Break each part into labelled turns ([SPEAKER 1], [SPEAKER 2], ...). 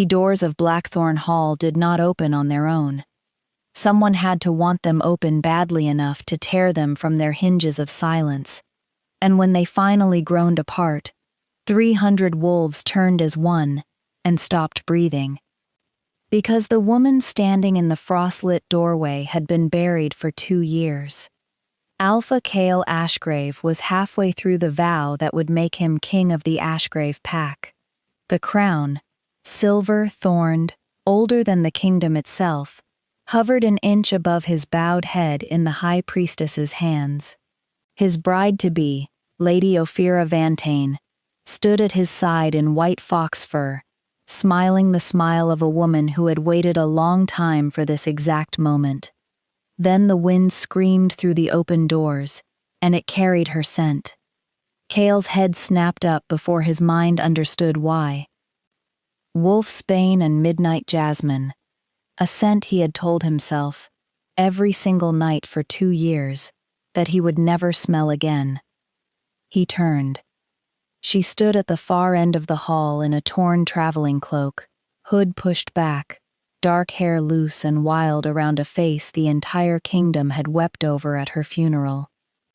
[SPEAKER 1] Doors of Blackthorn Hall did not open on their own. Someone had to want them open badly enough to tear them from their hinges of silence. And when they finally groaned apart, 300 wolves turned as one and stopped breathing. Because the woman standing in the frostlit doorway had been buried for 2 years. Alpha Kale Ashgrave was halfway through the vow that would make him king of the Ashgrave pack. The crown, silver, thorned, older than the kingdom itself, hovered an inch above his bowed head in the high priestess's hands. His bride-to-be, Lady Ophira Vantane, stood at his side in white fox fur, smiling the smile of a woman who had waited a long time for this exact moment. Then the wind screamed through the open doors, and it carried her scent. Kale's head snapped up before his mind understood why. Wolfsbane and midnight jasmine, a scent he had told himself, every single night for 2 years, that he would never smell again. He turned. She stood at the far end of the hall in a torn traveling cloak, hood pushed back, dark hair loose and wild around a face the entire kingdom had wept over at her funeral.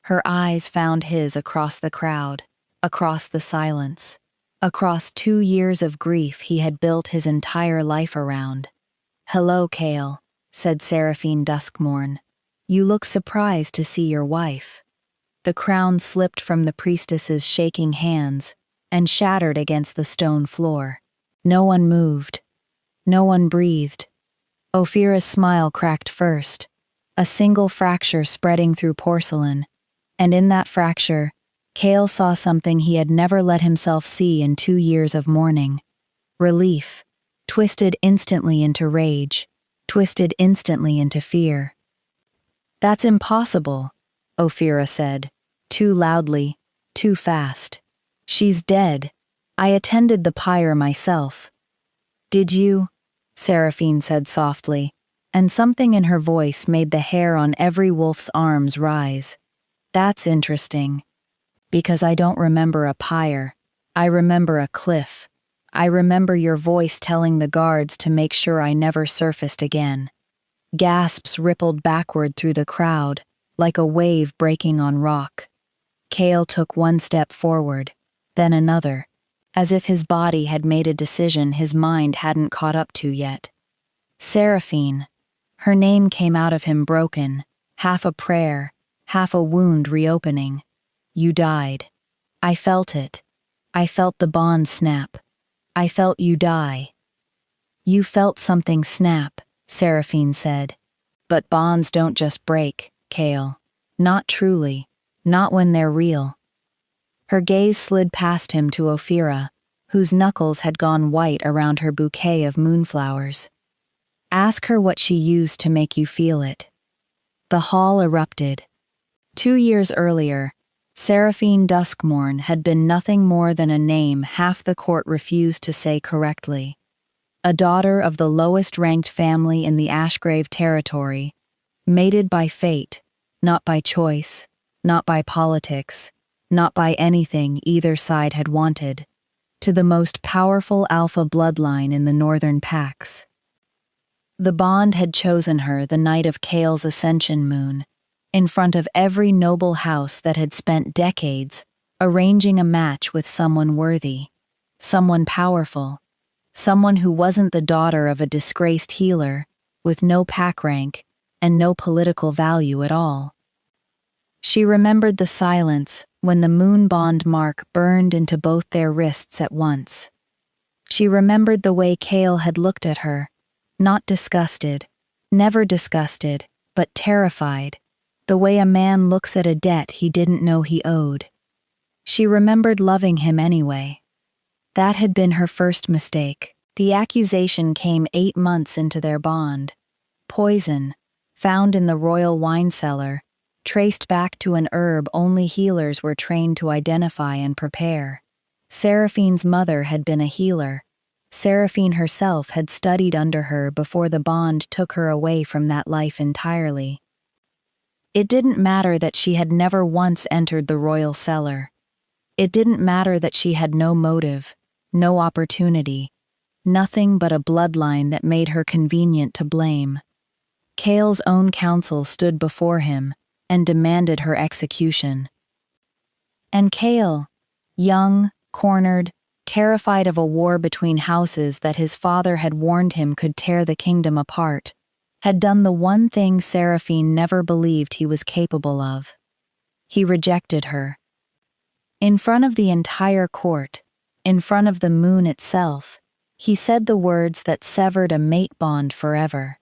[SPEAKER 1] Her eyes found his across the crowd, across the silence, across 2 years of grief he had built his entire life around. "Hello, Kale," said Seraphine Duskmourne. "You look surprised to see your wife." The crown slipped from the priestess's shaking hands and shattered against the stone floor. No one moved. No one breathed. Ophira's smile cracked first, a single fracture spreading through porcelain, and in that fracture, Kale saw something he had never let himself see in 2 years of mourning. Relief, twisted instantly into rage, twisted instantly into fear. "That's impossible," Ophira said, too loudly, too fast. "She's dead. I attended the pyre myself." "Did you?" Seraphine said softly, and something in her voice made the hair on every wolf's arms rise. "That's interesting. Because I don't remember a pyre. I remember a cliff. I remember your voice telling the guards to make sure I never surfaced again." Gasps rippled backward through the crowd, like a wave breaking on rock. Kale took 1 step forward, then another, as if his body had made a decision his mind hadn't caught up to yet. Seraphine. Her name came out of him broken, half a prayer, half a wound reopening. "You died. I felt it. I felt the bond snap. I felt you die." "You felt something snap," Seraphine said. "But bonds don't just break, Kale. Not truly. Not when they're real." Her gaze slid past him to Ophira, whose knuckles had gone white around her bouquet of moonflowers. "Ask her what she used to make you feel it." The hall erupted. 2 years earlier, Seraphine Duskmourne had been nothing more than a name half the court refused to say correctly. A daughter of the lowest-ranked family in the Ashgrave territory, mated by fate, not by choice, not by politics, not by anything either side had wanted, to the most powerful alpha bloodline in the northern packs. The bond had chosen her the night of Kale's ascension moon, in front of every noble house that had spent decades arranging a match with someone worthy, someone powerful, someone who wasn't the daughter of a disgraced healer, with no pack rank and no political value at all. She remembered the silence when the moon bond mark burned into both their wrists at once. She remembered the way Kale had looked at her, not disgusted, never disgusted, but terrified, the way a man looks at a debt he didn't know he owed. She remembered loving him anyway. That had been her first mistake. The accusation came 8 months into their bond. Poison, found in the royal wine cellar, traced back to an herb only healers were trained to identify and prepare. Seraphine's mother had been a healer. Seraphine herself had studied under her before the bond took her away from that life entirely. It didn't matter that she had never once entered the royal cellar. It didn't matter that she had no motive, no opportunity. nothing but a bloodline that made her convenient to blame. Kale's own council stood before him and demanded her execution. And Kale, young, cornered, terrified of a war between houses that his father had warned him could tear the kingdom apart, had done the one thing Seraphine never believed he was capable of. He rejected her. In front of the entire court, in front of the moon itself, he said the words that severed a mate bond forever.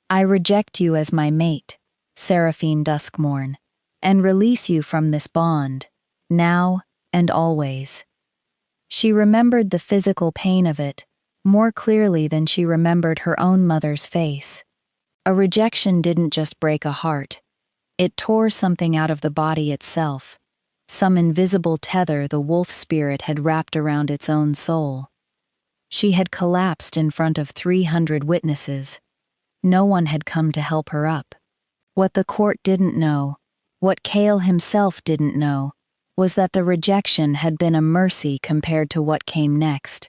[SPEAKER 1] I reject you as my mate, Seraphine Duskmourne, and release you from this bond, now and always. She remembered the physical pain of it more clearly than she remembered her own mother's face. A rejection didn't just break a heart. It tore something out of the body itself, some invisible tether the wolf spirit had wrapped around its own soul. She had collapsed in front of 300 witnesses. No one had come to help her up. What the court didn't know, what Kale himself didn't know, was that the rejection had been a mercy compared to what came next.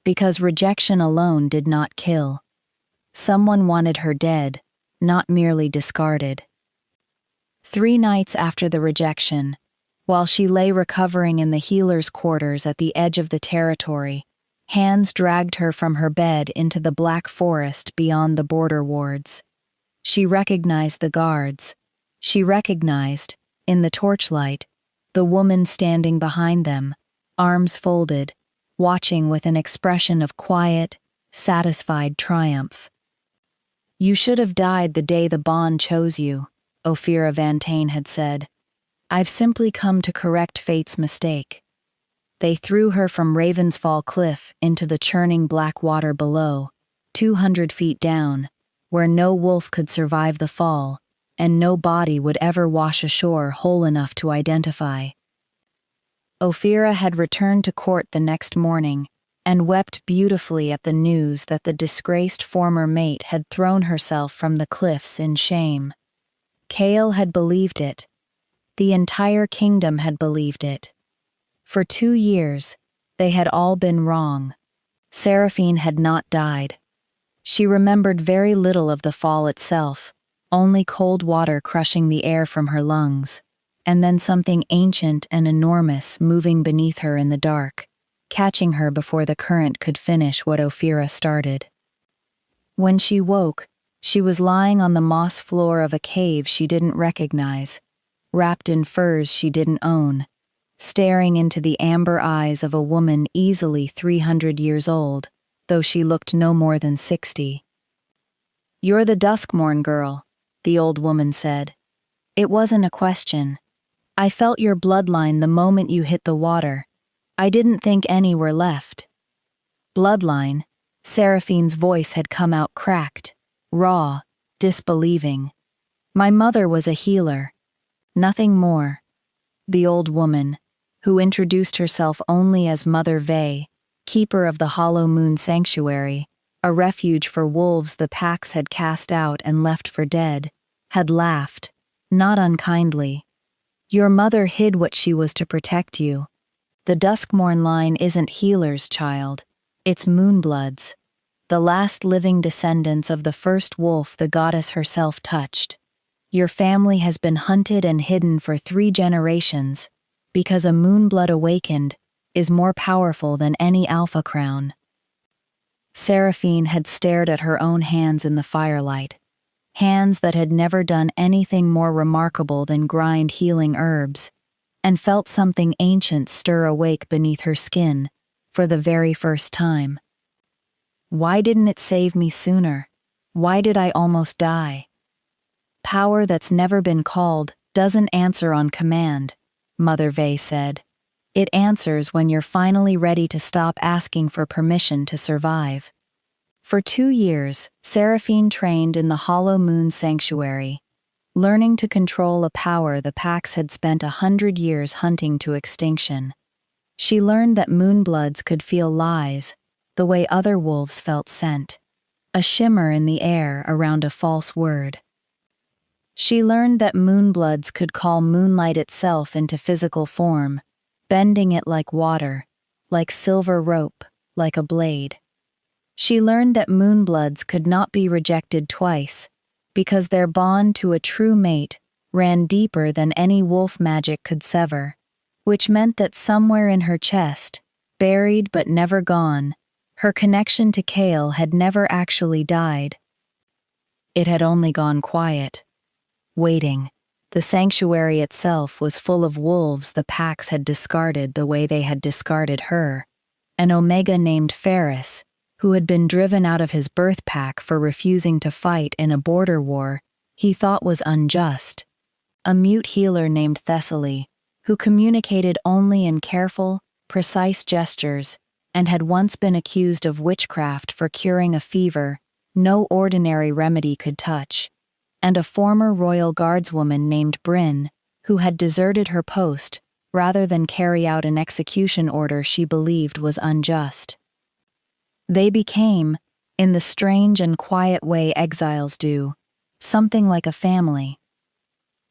[SPEAKER 1] Because rejection alone did not kill. Someone wanted her dead, not merely discarded. 3 nights after the rejection, while she lay recovering in the healer's quarters at the edge of the territory, hands dragged her from her bed into the black forest beyond the border wards. She recognized the guards. She recognized, in the torchlight, the woman standing behind them, arms folded, watching with an expression of quiet, satisfied triumph. You should have died the day the bond chose you, Ophira Vantane had said. I've simply come to correct fate's mistake. They threw her from Ravensfall Cliff into the churning black water below, 200 feet down, where no wolf could survive the fall, and no body would ever wash ashore whole enough to identify. Ophira had returned to court the next morning, and wept beautifully at the news that the disgraced former mate had thrown herself from the cliffs in shame. Kale had believed it. The entire kingdom had believed it. For 2 years, they had all been wrong. Seraphine had not died. She remembered very little of the fall itself, only cold water crushing the air from her lungs, and then something ancient and enormous moving beneath her in the dark, catching her before the current could finish what Ophira started. When she woke, she was lying on the moss floor of a cave she didn't recognize, wrapped in furs she didn't own, staring into the amber eyes of a woman easily 300 years old, though she looked no more than 60. You're the Duskmourne girl, the old woman said. It wasn't a question. I felt your bloodline the moment you hit the water. I didn't think any were left. Bloodline? Seraphine's voice had come out cracked, raw, disbelieving. My mother was a healer. Nothing more. The old woman, who introduced herself only as Mother Vey, keeper of the Hollow Moon Sanctuary, a refuge for wolves the packs had cast out and left for dead, had laughed, not unkindly. Your mother hid what she was to protect you. The Duskmourne line isn't healers, child. It's Moonbloods, the last living descendants of the first wolf the goddess herself touched. Your family has been hunted and hidden for 3 generations, because a Moonblood awakened is more powerful than any Alpha Crown. Seraphine had stared at her own hands in the firelight, hands that had never done anything more remarkable than grind healing herbs, and felt something ancient stir awake beneath her skin for the very first time. Why didn't it save me sooner? Why did I almost die? Power that's never been called doesn't answer on command, Mother Vey said. It answers when you're finally ready to stop asking for permission to survive. For 2 years, Seraphine trained in the Hollow Moon Sanctuary, learning to control a power the packs had spent 100 years hunting to extinction. She learned that Moonbloods could feel lies, the way other wolves felt scent, a shimmer in the air around a false word. She learned that Moonbloods could call moonlight itself into physical form, bending it like water, like silver rope, like a blade. She learned that moonbloods could not be rejected twice, because their bond to a true mate ran deeper than any wolf magic could sever, which meant that somewhere in her chest, buried but never gone, her connection to Kale had never actually died. It had only gone quiet, waiting. The sanctuary itself was full of wolves the packs had discarded the way they had discarded her. An Omega named Ferris, who had been driven out of his birth pack for refusing to fight in a border war he thought was unjust. A mute healer named Thessaly, who communicated only in careful, precise gestures and had once been accused of witchcraft for curing a fever no ordinary remedy could touch, and a former royal guardswoman named Bryn, who had deserted her post rather than carry out an execution order she believed was unjust. They became, in the strange and quiet way exiles do, something like a family.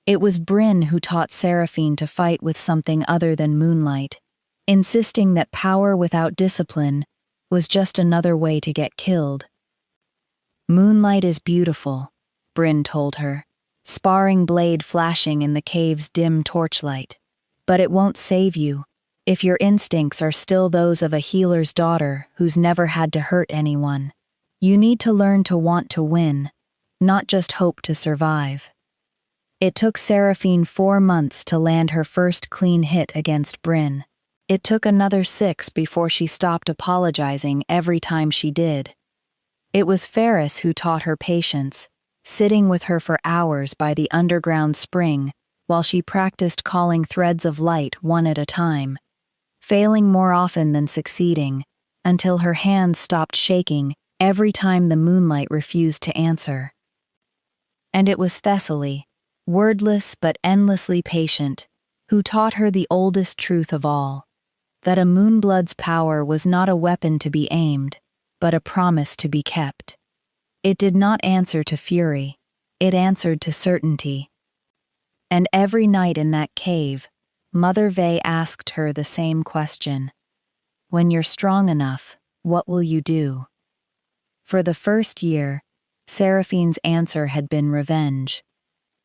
[SPEAKER 1] It was Bryn who taught Seraphine to fight with something other than moonlight, insisting that power without discipline was just another way to get killed. "Moonlight is beautiful," Bryn told her, sparring blade flashing in the cave's dim torchlight. "But it won't save you, if your instincts are still those of a healer's daughter who's never had to hurt anyone. You need to learn to want to win, not just hope to survive." It took Seraphine 4 months to land her first clean hit against Bryn. It took another 6 before she stopped apologizing every time she did. It was Ferris who taught her patience, sitting with her for hours by the underground spring while she practiced calling threads of light one at a time, failing more often than succeeding, until her hands stopped shaking every time the moonlight refused to answer. And it was Thessaly, wordless but endlessly patient, who taught her the oldest truth of all, that a moonblood's power was not a weapon to be aimed, but a promise to be kept. It did not answer to fury, it answered to certainty. And every night in that cave, Mother Vey asked her the same question. "When you're strong enough, what will you do?" For the first year, Seraphine's answer had been revenge.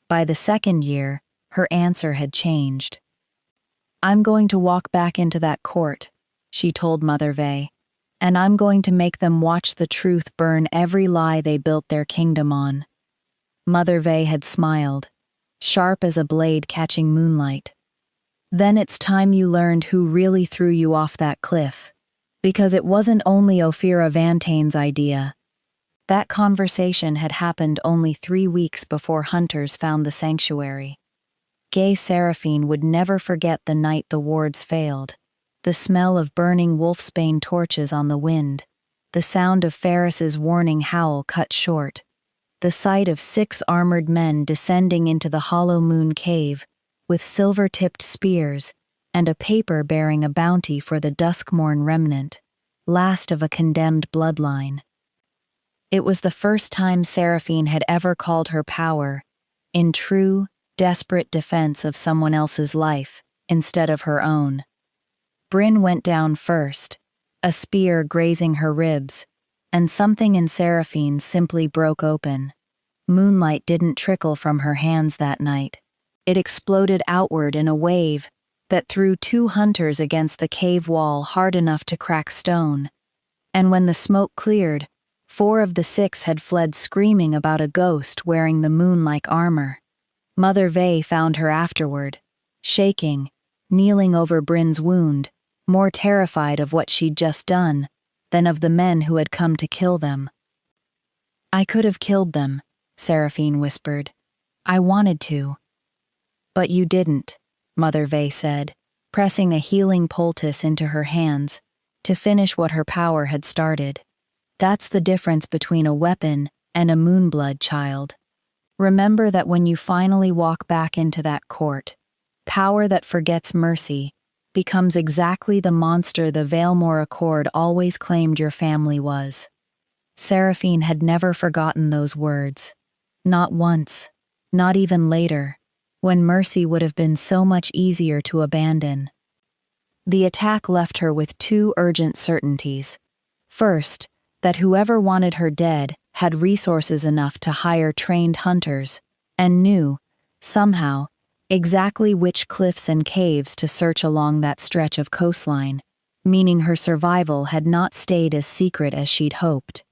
[SPEAKER 1] By the second year, her answer had changed. "I'm going to walk back into that court," she told Mother Vey, "and I'm going to make them watch the truth burn every lie they built their kingdom on." Mother Vey had smiled, sharp as a blade catching moonlight. "Then it's time you learned who really threw you off that cliff, because it wasn't only Ophira Vantane's idea." That conversation had happened only 3 weeks before hunters found the sanctuary. Gay Seraphine would never forget the night the wards failed, the smell of burning wolfsbane torches on the wind, the sound of Ferris's warning howl cut short, the sight of 6 armored men descending into the hollow moon cave with silver-tipped spears and a paper bearing a bounty for the Duskmourne remnant, last of a condemned bloodline. It was the first time Seraphine had ever called her power, in true, desperate defense of someone else's life instead of her own. Bryn went down first, a spear grazing her ribs, and something in Seraphine simply broke open. Moonlight didn't trickle from her hands that night. It exploded outward in a wave that threw 2 hunters against the cave wall hard enough to crack stone. And when the smoke cleared, 4 of the 6 had fled screaming about a ghost wearing the moon-like armor. Mother Vey found her afterward, shaking, kneeling over Bryn's wound, more terrified of what she'd just done than of the men who had come to kill them. "I could have killed them," Seraphine whispered. "I wanted to." "But you didn't," Mother Vey said, pressing a healing poultice into her hands to finish what her power had started. "That's the difference between a weapon and a moonblood, child. Remember that when you finally walk back into that court, power that forgets mercy becomes exactly the monster the Valemore Accord always claimed your family was." Seraphine had never forgotten those words. Not once, not even later, when mercy would have been so much easier to abandon. The attack left her with 2 urgent certainties. First, that whoever wanted her dead had resources enough to hire trained hunters, and knew, somehow, exactly which cliffs and caves to search along that stretch of coastline, meaning her survival had not stayed as secret as she'd hoped.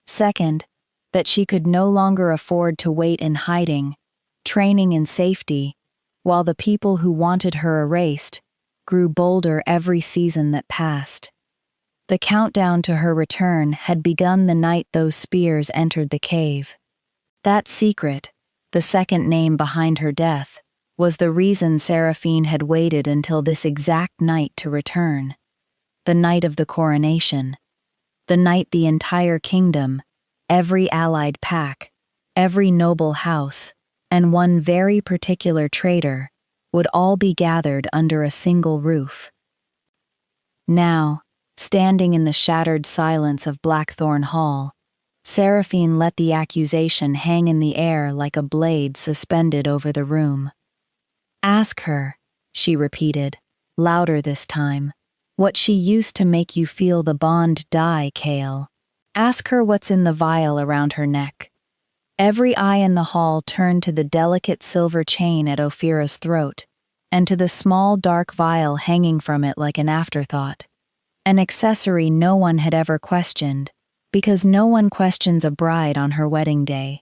[SPEAKER 1] Second, that she could no longer afford to wait in hiding, training in safety, while the people who wanted her erased grew bolder every season that passed. The countdown to her return had begun the night those spears entered the cave. That secret, the second name behind her death, was the reason Seraphine had waited until this exact night to return. The night of the coronation. The night the entire kingdom, every allied pack, every noble house, and one very particular traitor would all be gathered under a single roof. Now, standing in the shattered silence of Blackthorn Hall, Seraphine let the accusation hang in the air like a blade suspended over the room. "Ask her," she repeated, louder this time, "what she used to make you feel the bond die, Cale. Ask her what's in the vial around her neck." Every eye in the hall turned to the delicate silver chain at Ophira's throat, and to the small dark vial hanging from it like an afterthought. An accessory no one had ever questioned, because no one questions a bride on her wedding day.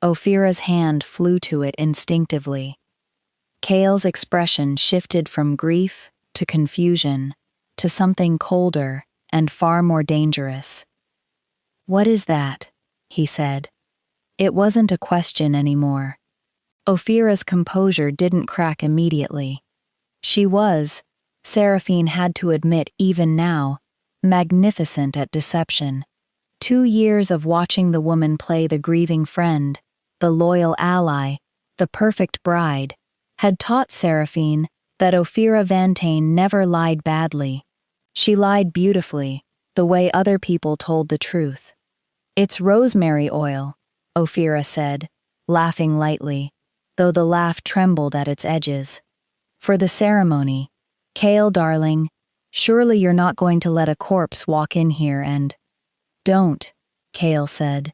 [SPEAKER 1] Ophira's hand flew to it instinctively. Cale's expression shifted from grief to confusion to something colder and far more dangerous. "What is that?" he said. It wasn't a question anymore. Ophira's composure didn't crack immediately. She was, Seraphine had to admit even now, magnificent at deception. 2 years of watching the woman play the grieving friend, the loyal ally, the perfect bride, had taught Seraphine that Ophira Vantane never lied badly. She lied beautifully, the way other people told the truth. "It's rosemary oil," Ophira said, laughing lightly, though the laugh trembled at its edges. "For the ceremony. Cale, darling, surely you're not going to let a corpse walk in here and—" "Don't," Cale said.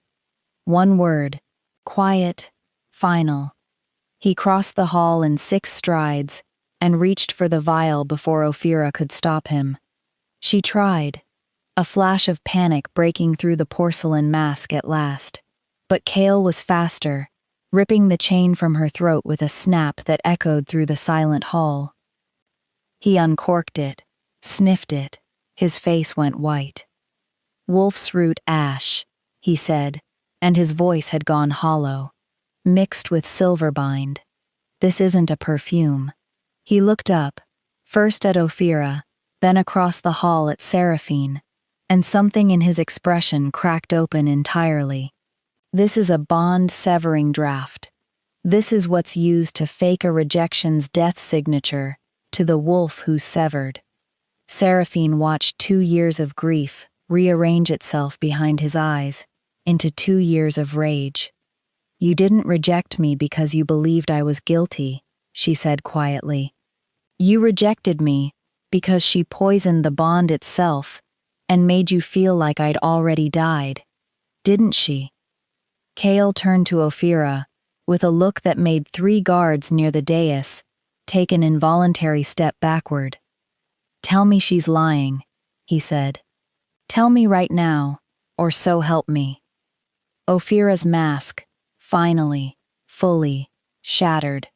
[SPEAKER 1] One word, quiet, final. He crossed the hall in 6 strides and reached for the vial before Ophira could stop him. She tried, a flash of panic breaking through the porcelain mask at last. But Cale was faster, ripping the chain from her throat with a snap that echoed through the silent hall. He uncorked it, sniffed it, his face went white. "Wolf's root ash," he said, and his voice had gone hollow. "Mixed with silverbind. This isn't a perfume." He looked up, first at Ophira, then across the hall at Seraphine, and something in his expression cracked open entirely. "This is a bond-severing draft. This is what's used to fake a rejection's death signature to the wolf who's severed." Seraphine watched 2 years of grief rearrange itself behind his eyes into 2 years of rage. "You didn't reject me because you believed I was guilty," she said quietly. "You rejected me because she poisoned the bond itself and made you feel like I'd already died. Didn't she?" Cale turned to Ophira, with a look that made 3 guards near the dais take an involuntary step backward. "Tell me she's lying," he said. "Tell me right now, or so help me." Ophira's mask, finally, fully, shattered.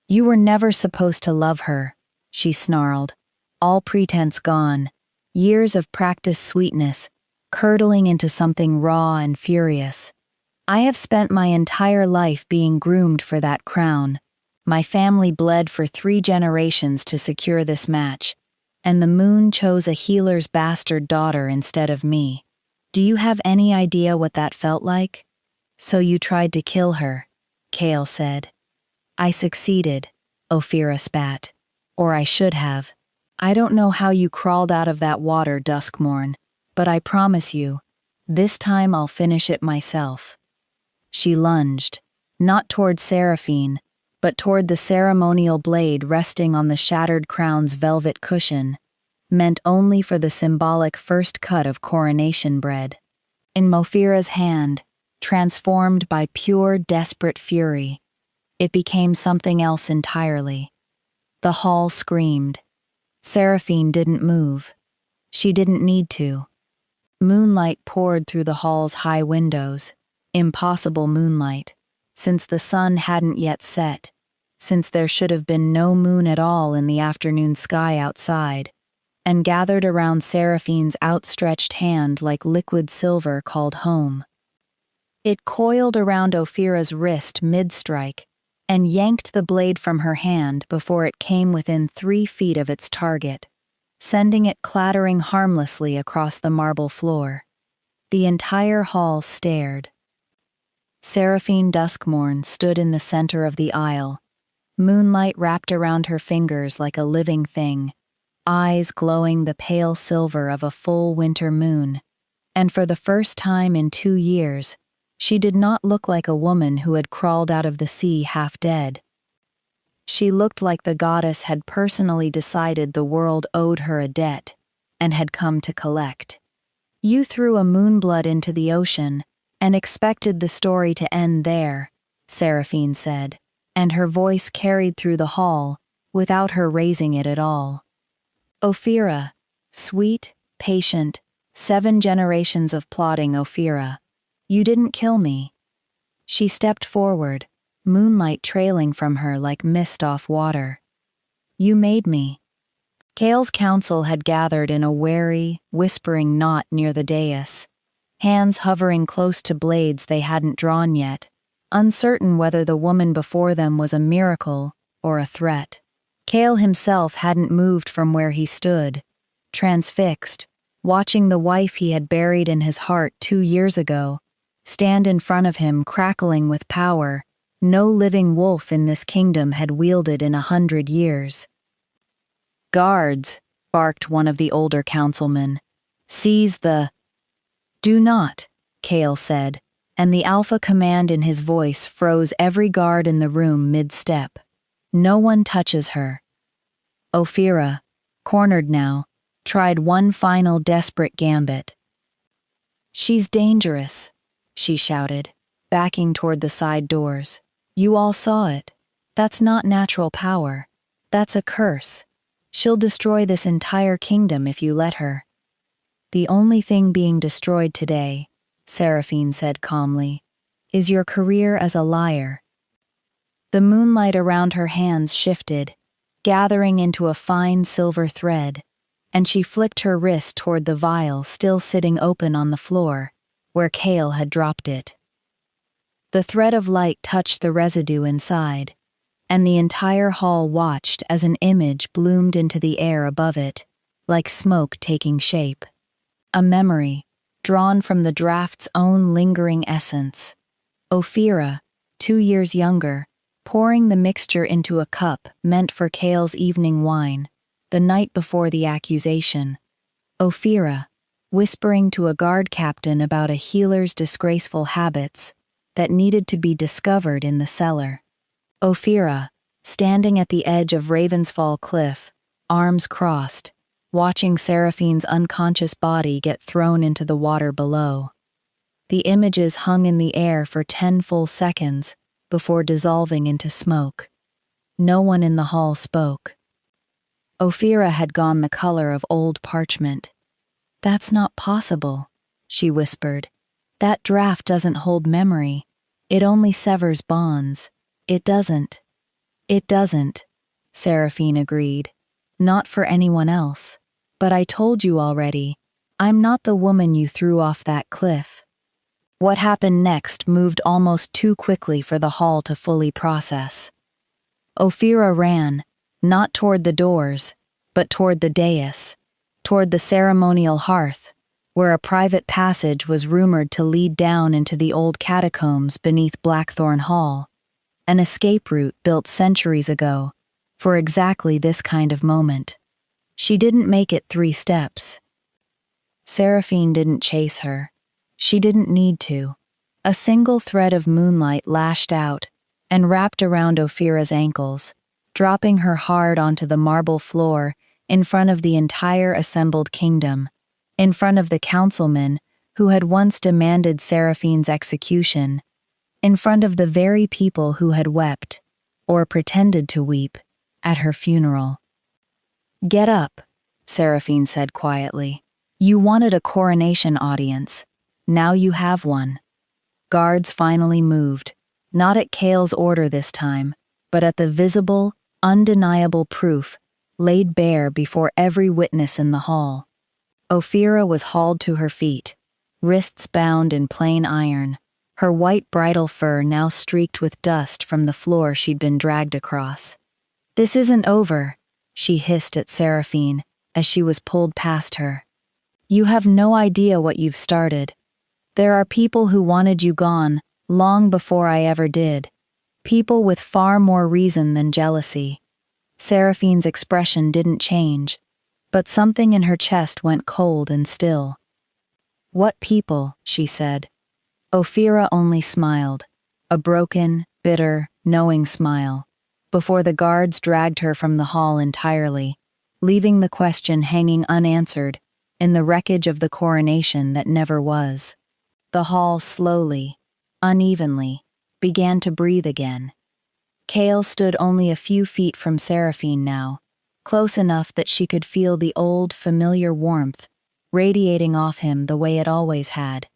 [SPEAKER 1] "You were never supposed to love her," she snarled, all pretense gone, years of practiced sweetness, curdling into something raw and furious. "I have spent my entire life being groomed for that crown. My family bled for 3 generations to secure this match, and the moon chose a healer's bastard daughter instead of me. Do you have any idea what that felt like?" "So you tried to kill her," Cale said. "I succeeded," Ophira spat. "Or I should have. I don't know how you crawled out of that water, Duskmourne, but I promise you, this time I'll finish it myself." She lunged, not toward Seraphine, but toward the ceremonial blade resting on the shattered crown's velvet cushion, meant only for the symbolic first cut of coronation bread. In Ophira's hand, transformed by pure, desperate fury, it became something else entirely. The hall screamed. Seraphine didn't move. She didn't need to. Moonlight poured through the hall's high windows. Impossible moonlight, since the sun hadn't yet set, since there should have been no moon at all in the afternoon sky outside, and gathered around Seraphine's outstretched hand like liquid silver called home. It coiled around Ophira's wrist mid-strike and yanked the blade from her hand before it came within 3 feet of its target, sending it clattering harmlessly across the marble floor. The entire hall stared. Seraphine Duskmourne stood in the center of the aisle, moonlight wrapped around her fingers like a living thing, eyes glowing the pale silver of a full winter moon, and for the first time in 2 years, she did not look like a woman who had crawled out of the sea half dead. She looked like the goddess had personally decided the world owed her a debt, and had come to collect. You threw a moonblood into the ocean, and expected the story to end there, Seraphine said, and her voice carried through the hall, without her raising it at all. Ophira, sweet, patient, 7 generations of plotting Ophira, you didn't kill me. She stepped forward, moonlight trailing from her like mist off water. You made me. Kale's council had gathered in a wary, whispering knot near the dais, hands hovering close to blades they hadn't drawn yet, uncertain whether the woman before them was a miracle or a threat. Kale himself hadn't moved from where he stood, transfixed, watching the wife he had buried in his heart 2 years ago stand in front of him crackling with power no living wolf in this kingdom had wielded in 100 years. "Guards," barked one of the older councilmen. "Seize the—" "Do not," Kale said, and the alpha command in his voice froze every guard in the room mid-step. "No one touches her." Ophira, cornered now, tried one final desperate gambit. "She's dangerous," she shouted, backing toward the side doors. "You all saw it. That's not natural power. That's a curse. She'll destroy this entire kingdom if you let her." "The only thing being destroyed today," Seraphine said calmly, "is your career as a liar." The moonlight around her hands shifted, gathering into a fine silver thread, and she flicked her wrist toward the vial still sitting open on the floor, where Kale had dropped it. The thread of light touched the residue inside, and the entire hall watched as an image bloomed into the air above it, like smoke taking shape. A memory, drawn from the draft's own lingering essence. Ophira, 2 years younger, pouring the mixture into a cup meant for Kale's evening wine, the night before the accusation. Ophira, whispering to a guard captain about a healer's disgraceful habits that needed to be discovered in the cellar. Ophira, standing at the edge of Ravensfall Cliff, arms crossed, watching Seraphine's unconscious body get thrown into the water below. The images hung in the air for 10 full seconds before dissolving into smoke. No one in the hall spoke. Ophira had gone the color of old parchment. "That's not possible," she whispered. "That draft doesn't hold memory. It only severs bonds. It doesn't." "It doesn't," Seraphine agreed. "Not for anyone else. But I told you already, I'm not the woman you threw off that cliff." What happened next moved almost too quickly for the hall to fully process. Ophira ran, not toward the doors, but toward the dais, toward the ceremonial hearth, where a private passage was rumored to lead down into the old catacombs beneath Blackthorn Hall, an escape route built centuries ago, for exactly this kind of moment. She didn't make it 3 steps. Seraphine didn't chase her. She didn't need to. A single thread of moonlight lashed out and wrapped around Ophira's ankles, dropping her hard onto the marble floor in front of the entire assembled kingdom, in front of the councilmen who had once demanded Seraphine's execution, in front of the very people who had wept, or pretended to weep, at her funeral. "Get up," Seraphine said quietly. "You wanted a coronation audience. Now you have one." Guards finally moved, not at Cale's order this time, but at the visible, undeniable proof laid bare before every witness in the hall. Ophira was hauled to her feet, wrists bound in plain iron, her white bridal fur now streaked with dust from the floor she'd been dragged across. "This isn't over," she hissed at Seraphine as she was pulled past her. "You have no idea what you've started. There are people who wanted you gone long before I ever did. People with far more reason than jealousy." Seraphine's expression didn't change, but something in her chest went cold and still. "What people?" she said. Ophira only smiled, a broken, bitter, knowing smile, before the guards dragged her from the hall entirely, leaving the question hanging unanswered in the wreckage of the coronation that never was. The hall slowly, unevenly, began to breathe again. Cale stood only a few feet from Seraphine now, close enough that she could feel the old, familiar warmth radiating off him the way it always had,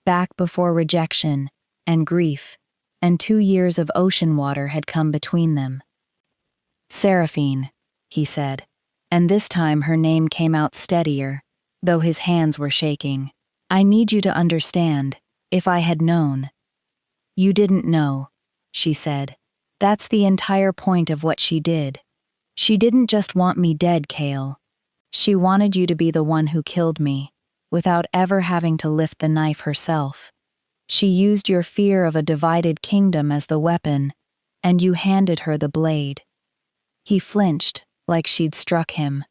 [SPEAKER 1] back before rejection and grief, and 2 years of ocean water had come between them. "Seraphine," he said, and this time her name came out steadier, though his hands were shaking. "I need you to understand, if I had known." "You didn't know," she said. "That's the entire point of what she did. She didn't just want me dead, Cale. She wanted you to be the one who killed me, without ever having to lift the knife herself. She used your fear of a divided kingdom as the weapon, and you handed her the blade." He flinched, like she'd struck him.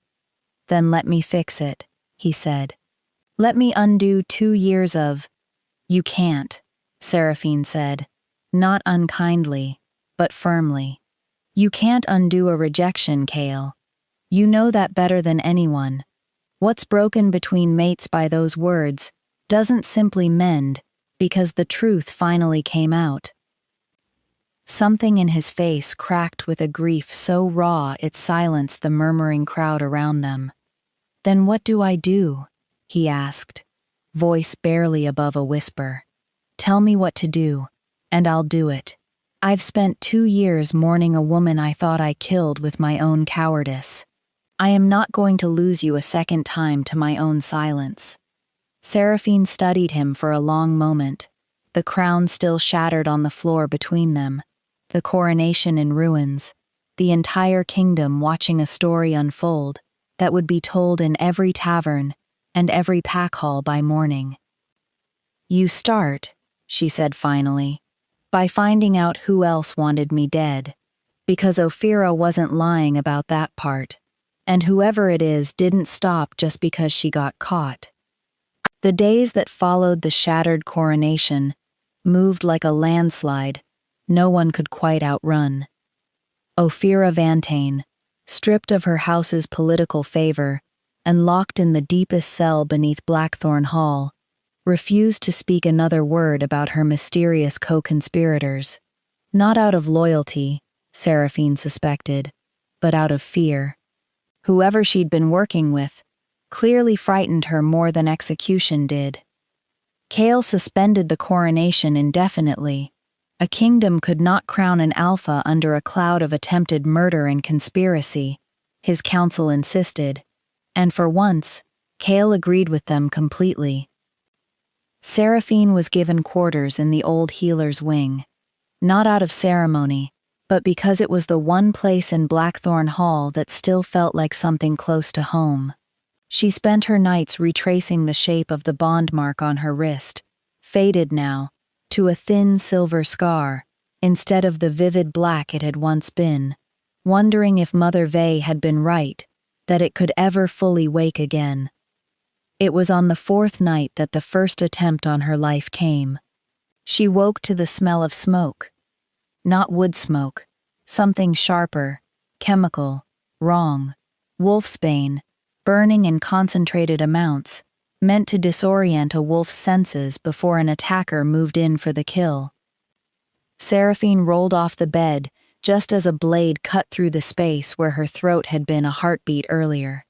[SPEAKER 1] "Then let me fix it," he said. "Let me undo 2 years of—" "You can't," Seraphine said, not unkindly, but firmly. "You can't undo a rejection, Cale. You know that better than anyone. What's broken between mates by those words doesn't simply mend because the truth finally came out." Something in his face cracked with a grief so raw it silenced the murmuring crowd around them. "Then what do I do?" he asked, voice barely above a whisper. "Tell me what to do, and I'll do it. I've spent 2 years mourning a woman I thought I killed with my own cowardice. I am not going to lose you a second time to my own silence." Seraphine studied him for a long moment, the crown still shattered on the floor between them, the coronation in ruins, the entire kingdom watching a story unfold that would be told in every tavern and every pack hall by morning. "You start," she said finally, "by finding out who else wanted me dead, because Ophira wasn't lying about that part, and whoever it is didn't stop just because she got caught." The days that followed the shattered coronation moved like a landslide no one could quite outrun. Ophira Vantane, stripped of her house's political favor and locked in the deepest cell beneath Blackthorn Hall, refused to speak another word about her mysterious co-conspirators, not out of loyalty, Seraphine suspected, but out of fear. Whoever she'd been working with clearly frightened her more than execution did. Cale suspended the coronation indefinitely. A kingdom could not crown an alpha under a cloud of attempted murder and conspiracy, his council insisted, and for once, Cale agreed with them completely. Seraphine was given quarters in the old healer's wing, not out of ceremony, but because it was the one place in Blackthorn Hall that still felt like something close to home. She spent her nights retracing the shape of the bond mark on her wrist, faded now, to a thin silver scar, instead of the vivid black it had once been, wondering if Mother Vey had been right, that it could ever fully wake again. It was on the 4th night that the first attempt on her life came. She woke to the smell of smoke. Not wood smoke, something sharper, chemical, wrong. Wolfsbane, burning in concentrated amounts, meant to disorient a wolf's senses before an attacker moved in for the kill. Seraphine rolled off the bed just as a blade cut through the space where her throat had been a heartbeat earlier.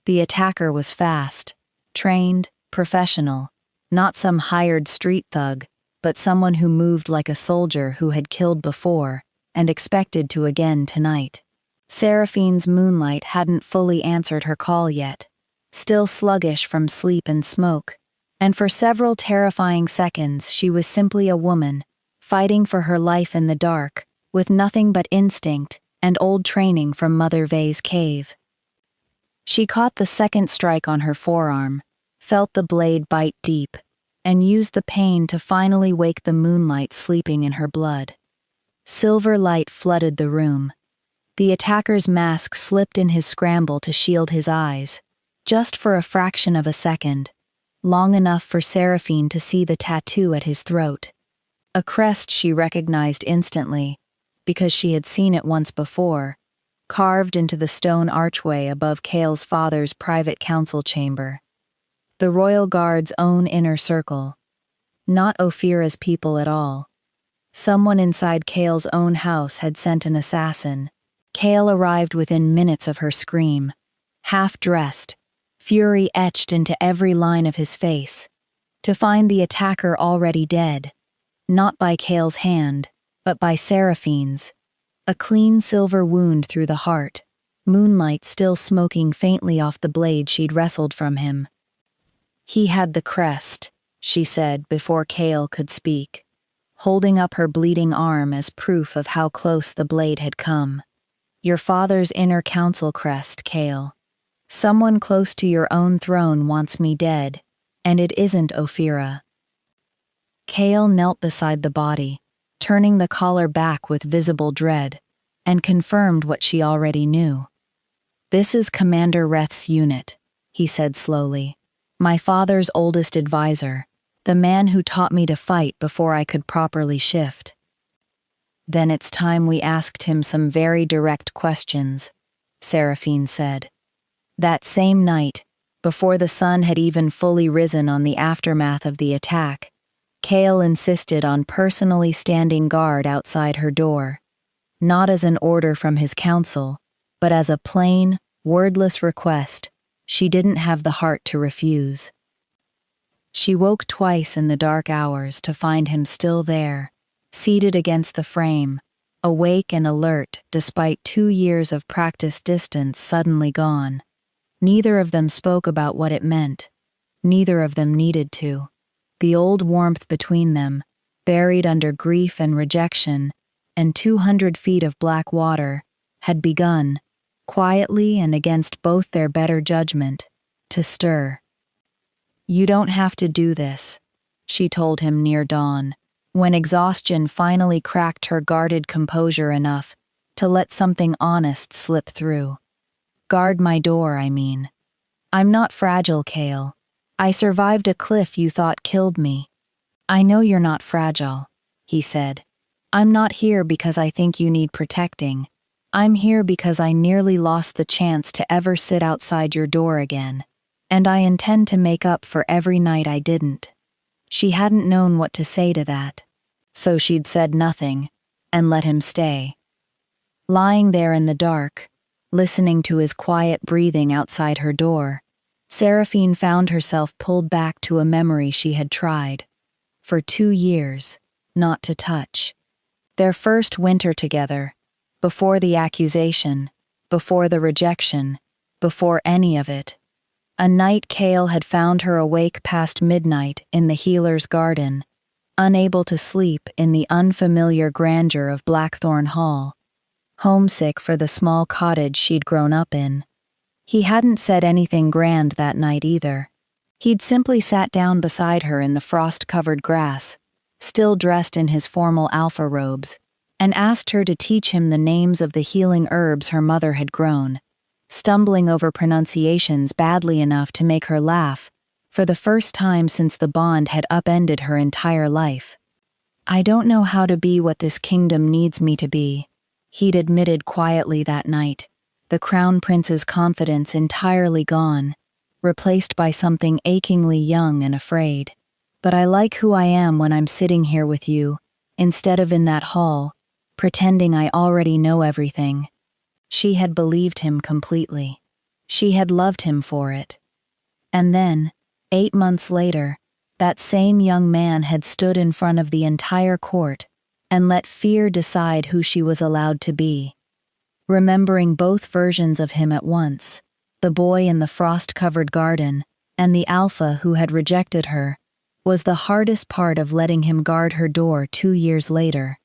[SPEAKER 1] The attacker was fast, trained, professional, not some hired street thug, but someone who moved like a soldier who had killed before and expected to again tonight. Seraphine's moonlight hadn't fully answered her call yet, still sluggish from sleep and smoke, and for several terrifying seconds she was simply a woman, fighting for her life in the dark, with nothing but instinct and old training from Mother Vey's cave. She caught the second strike on her forearm, felt the blade bite deep, and used the pain to finally wake the moonlight sleeping in her blood. Silver light flooded the room. The attacker's mask slipped in his scramble to shield his eyes, just for a fraction of a second, long enough for Seraphine to see the tattoo at his throat. A crest she recognized instantly, because she had seen it once before, carved into the stone archway above Cale's father's private council chamber. The royal guard's own inner circle. Not Ophira's people at all. Someone inside Cale's own house had sent an assassin. Cale arrived within minutes of her scream, half-dressed, fury etched into every line of his face, to find the attacker already dead, not by Cale's hand, but by Seraphine's. A clean silver wound through the heart, moonlight still smoking faintly off the blade she'd wrestled from him. "He had the crest," she said before Cale could speak, holding up her bleeding arm as proof of how close the blade had come. "Your father's inner council crest, Cale. Someone close to your own throne wants me dead, and it isn't Ophira." Cale knelt beside the body, turning the collar back with visible dread, and confirmed what she already knew. "This is Commander Reth's unit," he said slowly. "My father's oldest advisor, the man who taught me to fight before I could properly shift." "Then it's time we asked him some very direct questions," Seraphine said. That same night, before the sun had even fully risen on the aftermath of the attack, Cale insisted on personally standing guard outside her door, not as an order from his council, but as a plain, wordless request she didn't have the heart to refuse. She woke twice in the dark hours to find him still there, seated against the frame, awake and alert despite 2 years of practice distance suddenly gone. Neither of them spoke about what it meant. Neither of them needed to. The old warmth between them, buried under grief and rejection, and 200 feet of black water, had begun, quietly and against both their better judgment, to stir. "You don't have to do this," she told him near dawn, when exhaustion finally cracked her guarded composure enough to let something honest slip through. "Guard my door, I mean. I'm not fragile, Cale. I survived a cliff you thought killed me." "I know you're not fragile," he said. "I'm not here because I think you need protecting. I'm here because I nearly lost the chance to ever sit outside your door again, and I intend to make up for every night I didn't." She hadn't known what to say to that, so she'd said nothing and let him stay. Lying there in the dark, listening to his quiet breathing outside her door, Seraphine found herself pulled back to a memory she had tried, for 2 years, not to touch. Their first winter together, before the accusation, before the rejection, before any of it. A night Cale had found her awake past midnight in the healer's garden, unable to sleep in the unfamiliar grandeur of Blackthorn Hall, homesick for the small cottage she'd grown up in. He hadn't said anything grand that night either. He'd simply sat down beside her in the frost-covered grass, still dressed in his formal alpha robes, and asked her to teach him the names of the healing herbs her mother had grown, stumbling over pronunciations badly enough to make her laugh, for the first time since the bond had upended her entire life. "I don't know how to be what this kingdom needs me to be," he'd admitted quietly that night, the Crown Prince's confidence entirely gone, replaced by something achingly young and afraid. But I like who I am when I'm sitting here with you, instead of in that hall, pretending I already know everything. She had believed him completely. She had loved him for it. And then, 8 months later, that same young man had stood in front of the entire court and let fear decide who she was allowed to be. Remembering both versions of him at once, the boy in the frost-covered garden and the alpha who had rejected her, was the hardest part of letting him guard her door 2 years later.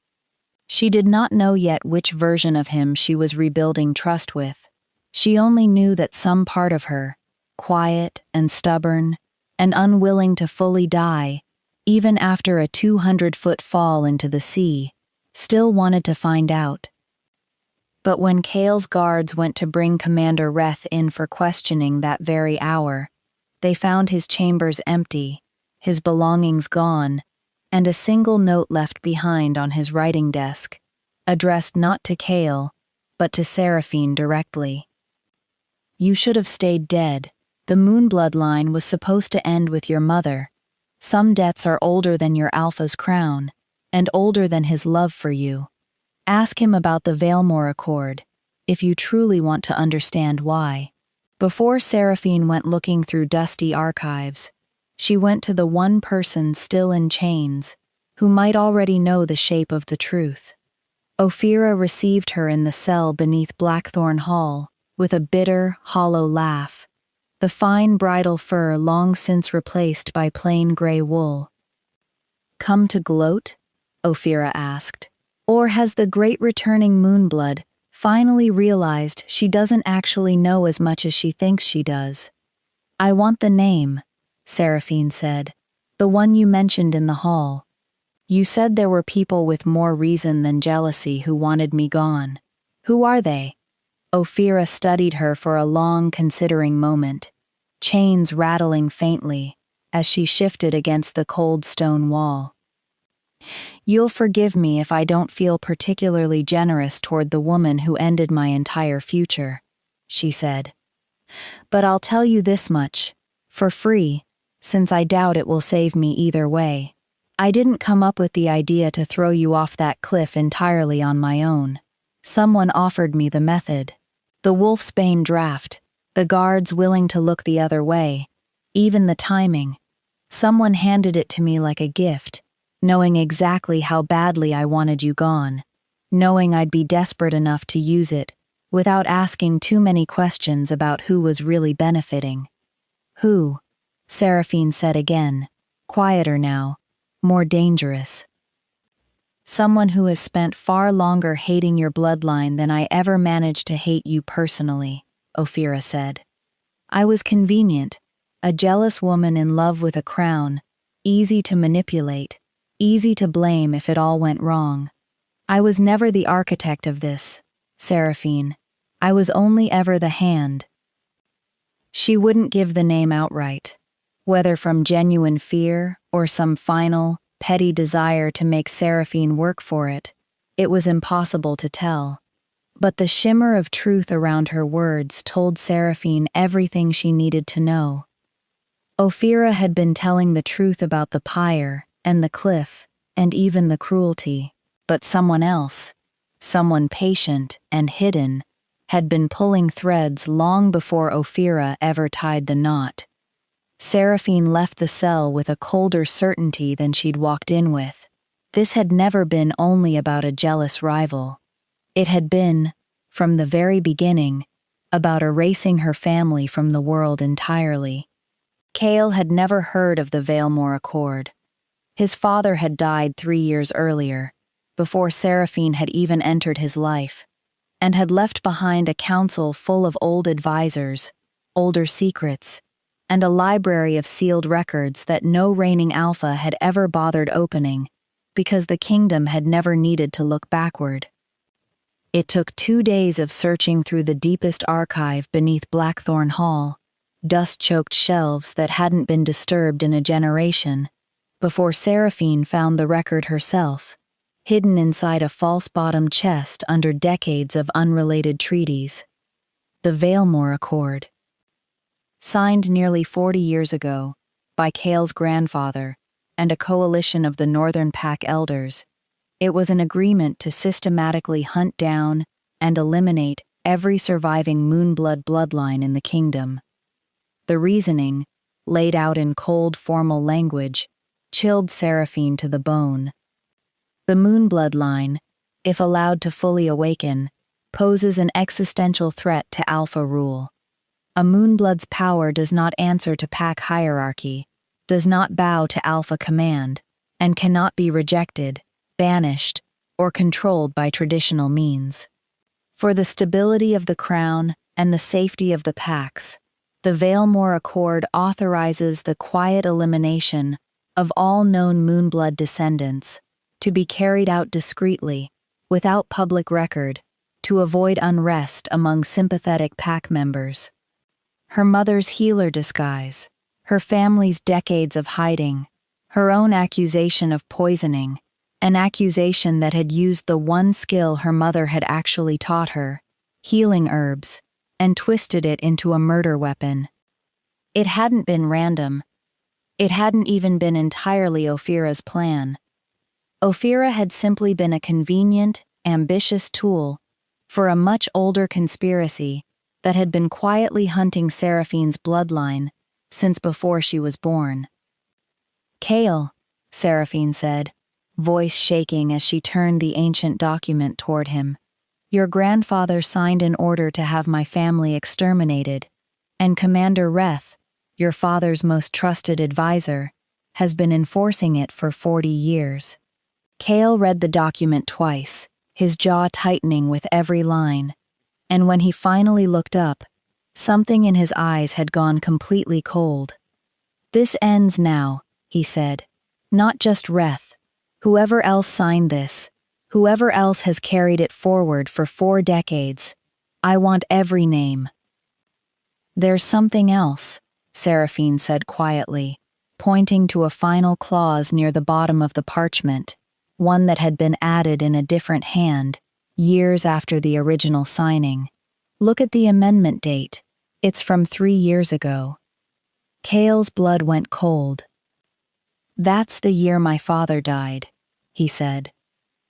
[SPEAKER 1] She did not know yet which version of him she was rebuilding trust with. She only knew that some part of her, quiet and stubborn and unwilling to fully die, even after a 200-foot fall into the sea, still wanted to find out. But when Kale's guards went to bring Commander Reth in for questioning that very hour, they found his chambers empty, his belongings gone, and a single note left behind on his writing desk, addressed not to Kale, but to Seraphine directly. You should have stayed dead. The moon bloodline was supposed to end with your mother. Some debts are older than your alpha's crown, and older than his love for you. Ask him about the Valemore Accord, if you truly want to understand why. Before Seraphine went looking through dusty archives, she went to the one person still in chains, who might already know the shape of the truth. Ophira received her in the cell beneath Blackthorn Hall, with a bitter, hollow laugh, the fine bridal fur long since replaced by plain gray wool. Come to gloat? Ophira asked. Or has the great returning Moonblood finally realized she doesn't actually know as much as she thinks she does? I want the name, Seraphine said, the one you mentioned in the hall. You said there were people with more reason than jealousy who wanted me gone. Who are they? Ophira studied her for a long, considering moment, chains rattling faintly as she shifted against the cold stone wall. You'll forgive me if I don't feel particularly generous toward the woman who ended my entire future, she said. But I'll tell you this much, for free, since I doubt it will save me either way. I didn't come up with the idea to throw you off that cliff entirely on my own. Someone offered me the method. The Wolfsbane draft, the guards willing to look the other way, even the timing. Someone handed it to me like a gift, knowing exactly how badly I wanted you gone, knowing I'd be desperate enough to use it, without asking too many questions about who was really benefiting. Who? Seraphine said again, quieter now, more dangerous. Someone who has spent far longer hating your bloodline than I ever managed to hate you personally, Ophira said. I was convenient, a jealous woman in love with a crown, easy to manipulate, easy to blame if it all went wrong. I was never the architect of this, Seraphine. I was only ever the hand. She wouldn't give the name outright, whether from genuine fear or some final, petty desire to make Seraphine work for it. It was impossible to tell. But the shimmer of truth around her words told Seraphine everything she needed to know. Ophira had been telling the truth about the pyre and the cliff and even the cruelty, but someone else, someone patient and hidden, had been pulling threads long before Ophira ever tied the knot. Seraphine left the cell with a colder certainty than she'd walked in with. This had never been only about a jealous rival. It had been, from the very beginning, about erasing her family from the world entirely. Kale had never heard of the Valemore Accord. His father had died 3 years earlier, before Seraphine had even entered his life, and had left behind a council full of old advisors, older secrets, and a library of sealed records that no reigning alpha had ever bothered opening, because the kingdom had never needed to look backward. It took 2 days of searching through the deepest archive beneath Blackthorn Hall, dust-choked shelves that hadn't been disturbed in a generation, before Seraphine found the record herself, hidden inside a false-bottomed chest under decades of unrelated treaties. the Valemore Accord. Signed nearly 40 years ago by Cale's grandfather and a coalition of the Northern Pack elders, it was an agreement to systematically hunt down and eliminate every surviving Moonblood bloodline in the kingdom. The reasoning, laid out in cold, formal language, chilled Seraphine to the bone. The Moonblood line, if allowed to fully awaken, poses an existential threat to alpha rule. A Moonblood's power does not answer to pack hierarchy, does not bow to alpha command, and cannot be rejected, banished, or controlled by traditional means. For the stability of the crown and the safety of the packs, the Valemore Accord authorizes the quiet elimination of all known Moonblood descendants, to be carried out discreetly, without public record, to avoid unrest among sympathetic pack members. Her mother's healer disguise, her family's decades of hiding, her own accusation of poisoning, an accusation that had used the one skill her mother had actually taught her, healing herbs, and twisted it into a murder weapon. It hadn't been random. It hadn't even been entirely Ophira's plan. Ophira had simply been a convenient, ambitious tool for a much older conspiracy that had been quietly hunting Seraphine's bloodline since before she was born. "Cale," Seraphine said, voice shaking as she turned the ancient document toward him, "your grandfather signed an order to have my family exterminated, and Commander Reth, your father's most trusted advisor, has been enforcing it for 40 years. Cale read the document twice, his jaw tightening with every line, and when he finally looked up, something in his eyes had gone completely cold. "This ends now," he said. "Not just Reth. Whoever else signed this, whoever else has carried it forward for 4 decades, I want every name." "There's something else," Seraphine said quietly, pointing to a final clause near the bottom of the parchment, one that had been added in a different hand, years after the original signing. "Look at the amendment date. It's from 3 years ago." Cale's blood went cold. "That's the year my father died," he said.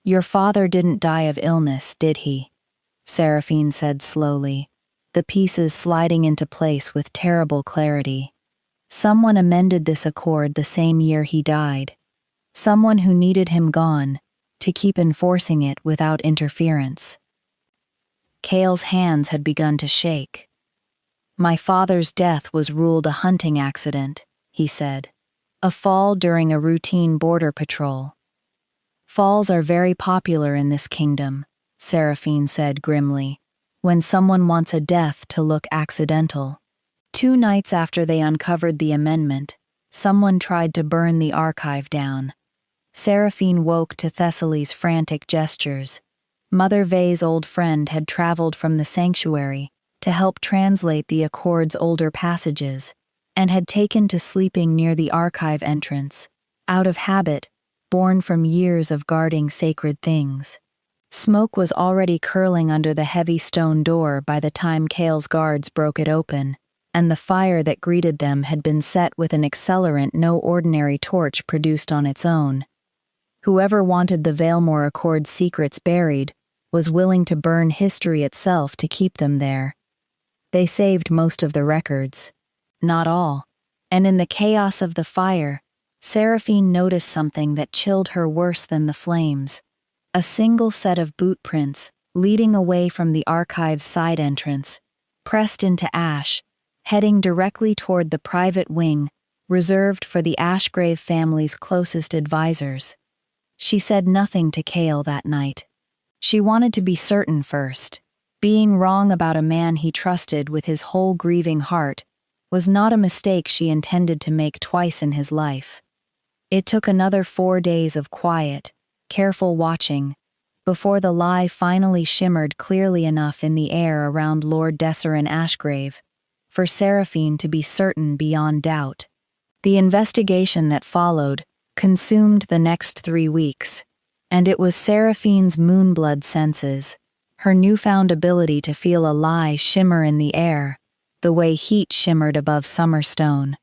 [SPEAKER 1] "Your father didn't die of illness, did he?" Seraphine said slowly, the pieces sliding into place with terrible clarity. "Someone amended this accord the same year he died. Someone who needed him gone, to keep enforcing it without interference." Cale's hands had begun to shake. "My father's death was ruled a hunting accident," he said. "A fall during a routine border patrol." "Falls are very popular in this kingdom," Seraphine said grimly, "when someone wants a death to look accidental." 2 nights after they uncovered the amendment, someone tried to burn the archive down. Seraphine woke to Thessaly's frantic gestures. Mother Vay's old friend had traveled from the sanctuary to help translate the Accord's older passages, and had taken to sleeping near the archive entrance, out of habit, born from years of guarding sacred things. Smoke was already curling under the heavy stone door by the time Cale's guards broke it open, and the fire that greeted them had been set with an accelerant no ordinary torch produced on its own. Whoever wanted the Valemore Accord's secrets buried was willing to burn history itself to keep them there. They saved most of the records. Not all. And in the chaos of the fire, Seraphine noticed something that chilled her worse than the flames. A single set of boot prints, leading away from the archive's side entrance, pressed into ash, heading directly toward the private wing reserved for the Ashgrave family's closest advisors. She said nothing to Cale that night. She wanted to be certain first. Being wrong about a man he trusted with his whole grieving heart was not a mistake she intended to make twice in his life. It took another 4 days of quiet, careful watching, before the lie finally shimmered clearly enough in the air around Lord Desserin Ashgrave for Seraphine to be certain beyond doubt. The investigation that followed consumed the next 3 weeks, and it was Seraphine's Moonblood senses, her newfound ability to feel a lie shimmer in the air, the way heat shimmered above summer stone,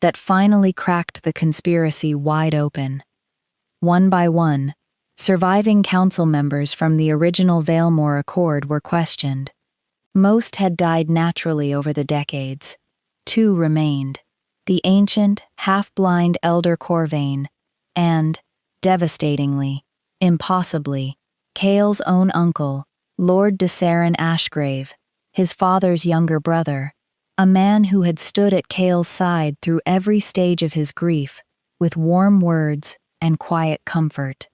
[SPEAKER 1] that finally cracked the conspiracy wide open. One by one, surviving council members from the original Valemore Accord were questioned. Most had died naturally over the decades. 2 remained: the ancient, half-blind Elder Corvain, and, devastatingly, impossibly, Cale's own uncle, Lord de Seraphine Ashgrave, his father's younger brother, a man who had stood at Cale's side through every stage of his grief, with warm words and quiet comfort.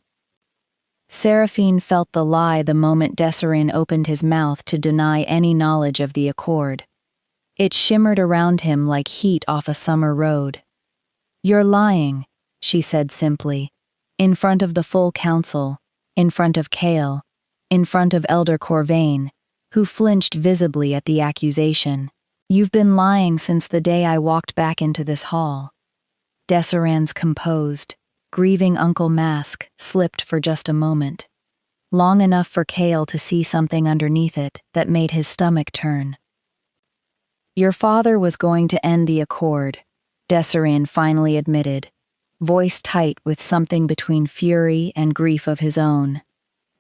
[SPEAKER 1] Seraphine felt the lie the moment Desserin opened his mouth to deny any knowledge of the accord. It shimmered around him like heat off a summer road. "You're lying," she said simply, in front of the full council, in front of Cale, in front of Elder Corvain, who flinched visibly at the accusation. "You've been lying since the day I walked back into this hall." Desserin's composed, grieving Uncle mask slipped for just a moment, long enough for Cale to see something underneath it that made his stomach turn. "Your father was going to end the accord," Desserin finally admitted, voice tight with something between fury and grief of his own.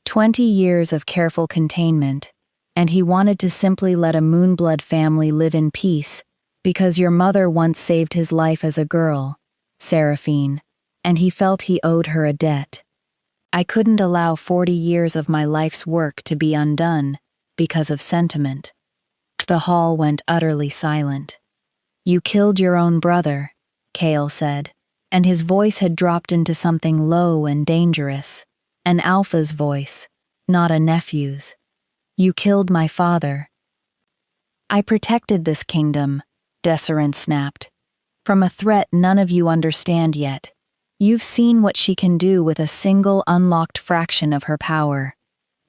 [SPEAKER 1] 20 years of careful containment, and he wanted to simply let a Moonblood family live in peace because your mother once saved his life as a girl, Seraphine, and he felt he owed her a debt. I couldn't allow 40 years of my life's work to be undone because of sentiment. The hall went utterly silent. "You killed your own brother," Cale said, and his voice had dropped into something low and dangerous, an alpha's voice, not a nephew's. "You killed my father." "I protected this kingdom," Desserin snapped, "from a threat none of you understand yet. You've seen what she can do with a single unlocked fraction of her power.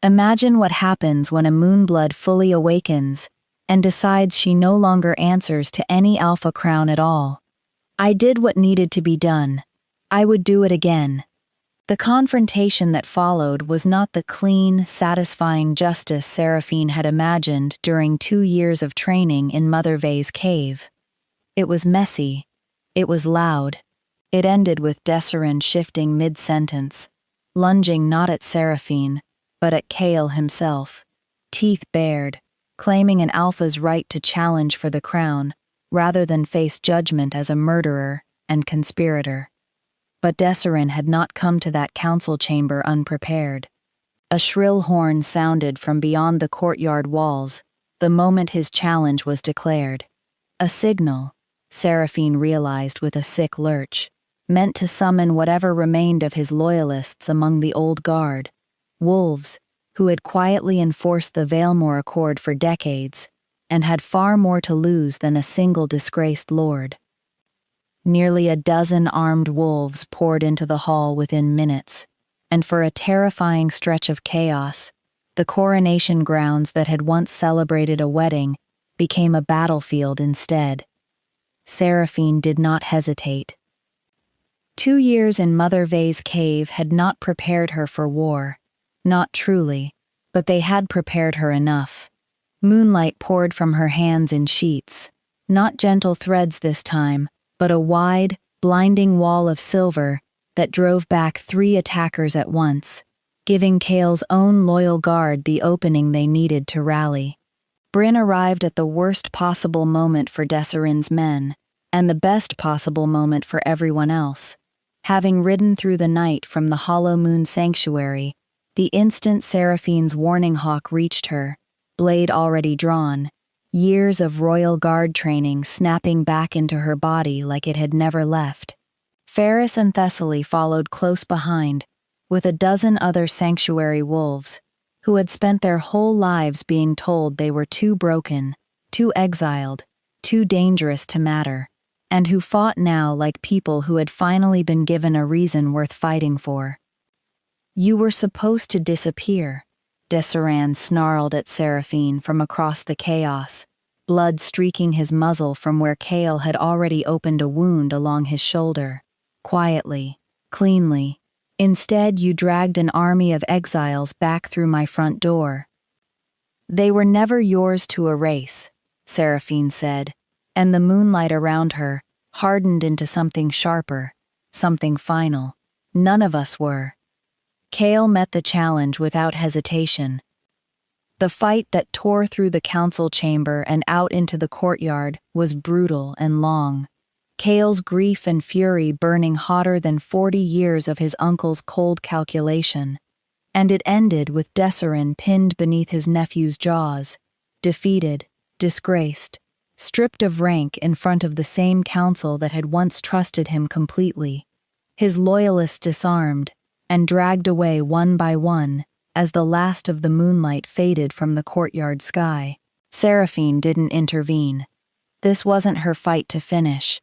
[SPEAKER 1] Imagine what happens when a Moonblood fully awakens and decides she no longer answers to any Alpha crown at all. I did what needed to be done. I would do it again." The confrontation that followed was not the clean, satisfying justice Seraphine had imagined during 2 years of training in Mother Vay's cave. It was messy. It was loud. It ended with Desserin shifting mid-sentence, lunging not at Seraphine, but at Cale himself, teeth bared, claiming an Alpha's right to challenge for the crown, rather than face judgment as a murderer and conspirator. But Desserin had not come to that council chamber unprepared. A shrill horn sounded from beyond the courtyard walls the moment his challenge was declared. A signal, Seraphine realized with a sick lurch, meant to summon whatever remained of his loyalists among the old guard, wolves, who had quietly enforced the Valemore Accord for decades, and had far more to lose than a single disgraced lord. Nearly a dozen armed wolves poured into the hall within minutes, and for a terrifying stretch of chaos, the Coronation grounds that had once celebrated a wedding became a battlefield instead. Seraphine did not hesitate. 2 years in Mother Vay's cave had not prepared her for war, not truly, but they had prepared her enough. Moonlight poured from her hands in sheets, not gentle threads this time, but a wide, blinding wall of silver that drove back 3 attackers at once, giving Cale's own loyal guard the opening they needed to rally. Bryn arrived at the worst possible moment for Desserin's men, and the best possible moment for everyone else. Having ridden through the night from the Hollow Moon Sanctuary, the instant Seraphine's warning hawk reached her, blade already drawn, years of royal guard training snapping back into her body like it had never left. Ferris and Thessaly followed close behind, with a dozen other sanctuary wolves, who had spent their whole lives being told they were too broken, too exiled, too dangerous to matter, and who fought now like people who had finally been given a reason worth fighting for. "You were supposed to disappear," Desserin snarled at Seraphine from across the chaos, blood streaking his muzzle from where Cale had already opened a wound along his shoulder. Quietly, cleanly. "Instead, you dragged an army of exiles back through my front door." They were never yours to erase, Seraphine said, and the moonlight around her hardened into something sharper, something final. None of us were. Kale met the challenge without hesitation. The fight that tore through the council chamber and out into the courtyard was brutal and long. Kale's grief and fury burning hotter than 40 years of his uncle's cold calculation. And it ended with Desserin pinned beneath his nephew's jaws, defeated, disgraced, stripped of rank in front of the same council that had once trusted him completely. His loyalists disarmed and dragged away one by one as the last of the moonlight faded from the courtyard sky. Seraphine didn't intervene. This wasn't her fight to finish.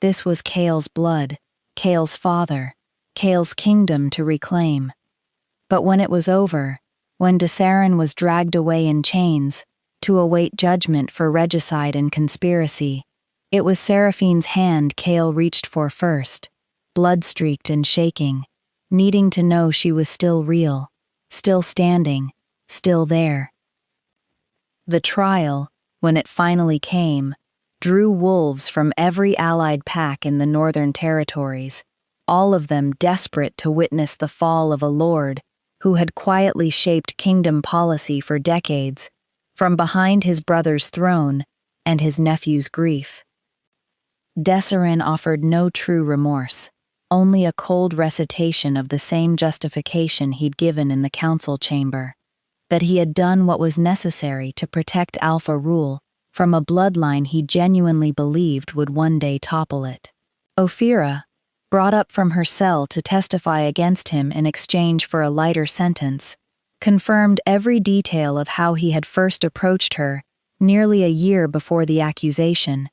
[SPEAKER 1] This was Kale's blood, Kale's father, Kale's kingdom to reclaim. But when it was over, when Desserin was dragged away in chains to await judgment for regicide and conspiracy, it was Seraphine's hand Kale reached for first, blood-streaked and shaking, needing to know she was still real, still standing, still there. The trial, when it finally came, drew wolves from every allied pack in the northern territories, all of them desperate to witness the fall of a lord who had quietly shaped kingdom policy for decades, from behind his brother's throne and his nephew's grief. Desserin offered no true remorse, only a cold recitation of the same justification he'd given in the council chamber, that he had done what was necessary to protect Alpha rule from a bloodline he genuinely believed would one day topple it. Ophira, brought up from her cell to testify against him in exchange for a lighter sentence, confirmed every detail of how he had first approached her nearly a year before the accusation,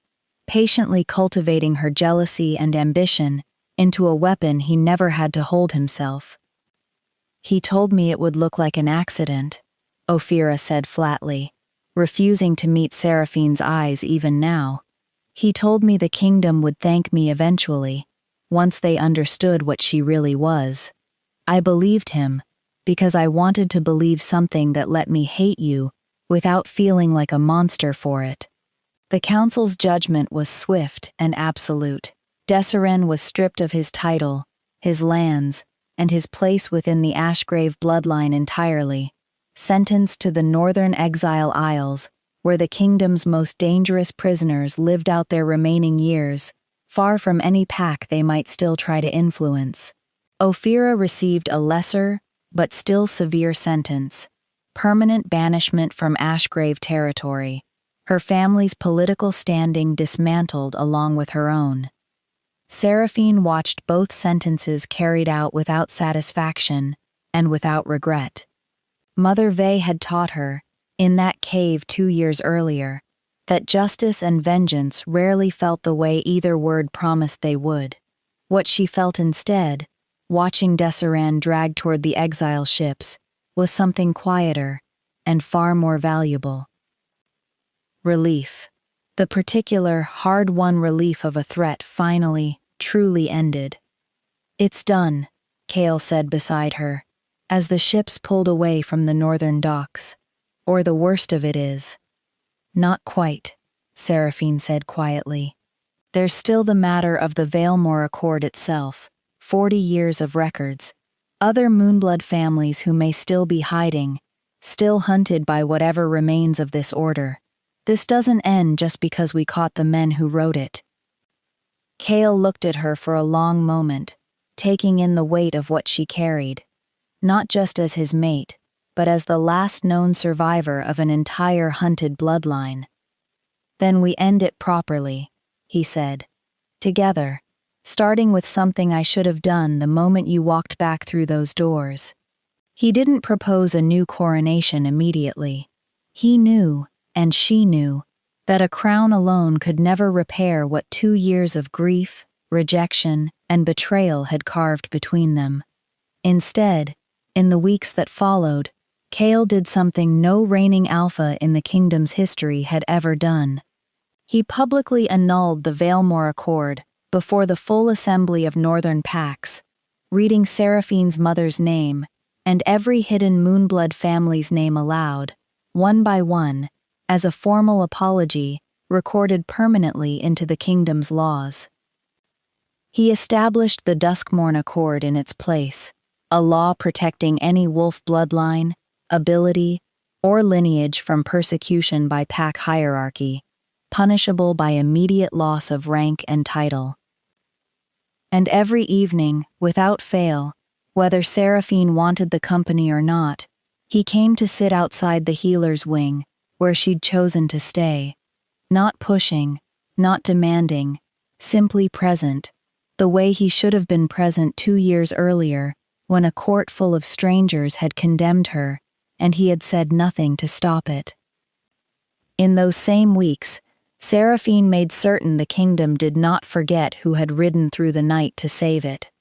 [SPEAKER 1] patiently cultivating her jealousy and ambition into a weapon he never had to hold himself. "He told me it would look like an accident," Ophira said flatly, refusing to meet Seraphine's eyes even now. "He told me the kingdom would thank me eventually, once they understood what she really was. I believed him, because I wanted to believe something that let me hate you without feeling like a monster for it." The council's judgment was swift and absolute. Desserin was stripped of his title, his lands, and his place within the Ashgrave bloodline entirely, sentenced to the northern exile isles, where the kingdom's most dangerous prisoners lived out their remaining years, far from any pack they might still try to influence. Ophira received a lesser, but still severe sentence: permanent banishment from Ashgrave territory, her family's political standing dismantled along with her own. Seraphine watched both sentences carried out without satisfaction and without regret. Mother Vey had taught her, in that cave 2 years earlier, that justice and vengeance rarely felt the way either word promised they would. What she felt instead, watching Desserin drag toward the exile ships, was something quieter and far more valuable. Relief. The particular, hard-won relief of a threat finally, truly ended. "It's done," Kale said beside her, as the ships pulled away from the northern docks. "Or the worst of it is." "Not quite," Seraphine said quietly. "There's still the matter of the Valemore Accord itself, 40 years of records, other Moonblood families who may still be hiding, still hunted by whatever remains of this order. This doesn't end just because we caught the men who wrote it." Kale looked at her for a long moment, taking in the weight of what she carried, not just as his mate, but as the last known survivor of an entire hunted bloodline. "Then we end it properly," he said. "Together, starting with something I should have done the moment you walked back through those doors." He didn't propose a new coronation immediately. He knew, and she knew, that a crown alone could never repair what 2 years of grief, rejection, and betrayal had carved between them. Instead, in the weeks that followed, Kale did something no reigning alpha in the kingdom's history had ever done. He publicly annulled the Valemore Accord before the full assembly of northern packs, reading Seraphine's mother's name and every hidden Moonblood family's name aloud, one by one, as a formal apology, recorded permanently into the kingdom's laws. He established the Duskmourne Accord in its place, a law protecting any wolf bloodline, ability, or lineage from persecution by pack hierarchy, punishable by immediate loss of rank and title. And every evening, without fail, whether Seraphine wanted the company or not, he came to sit outside the healer's wing, where she'd chosen to stay, not pushing, not demanding, simply present, the way he should have been present 2 years earlier, when a court full of strangers had condemned her, and he had said nothing to stop it. In those same weeks, Seraphine made certain the kingdom did not forget who had ridden through the night to save it.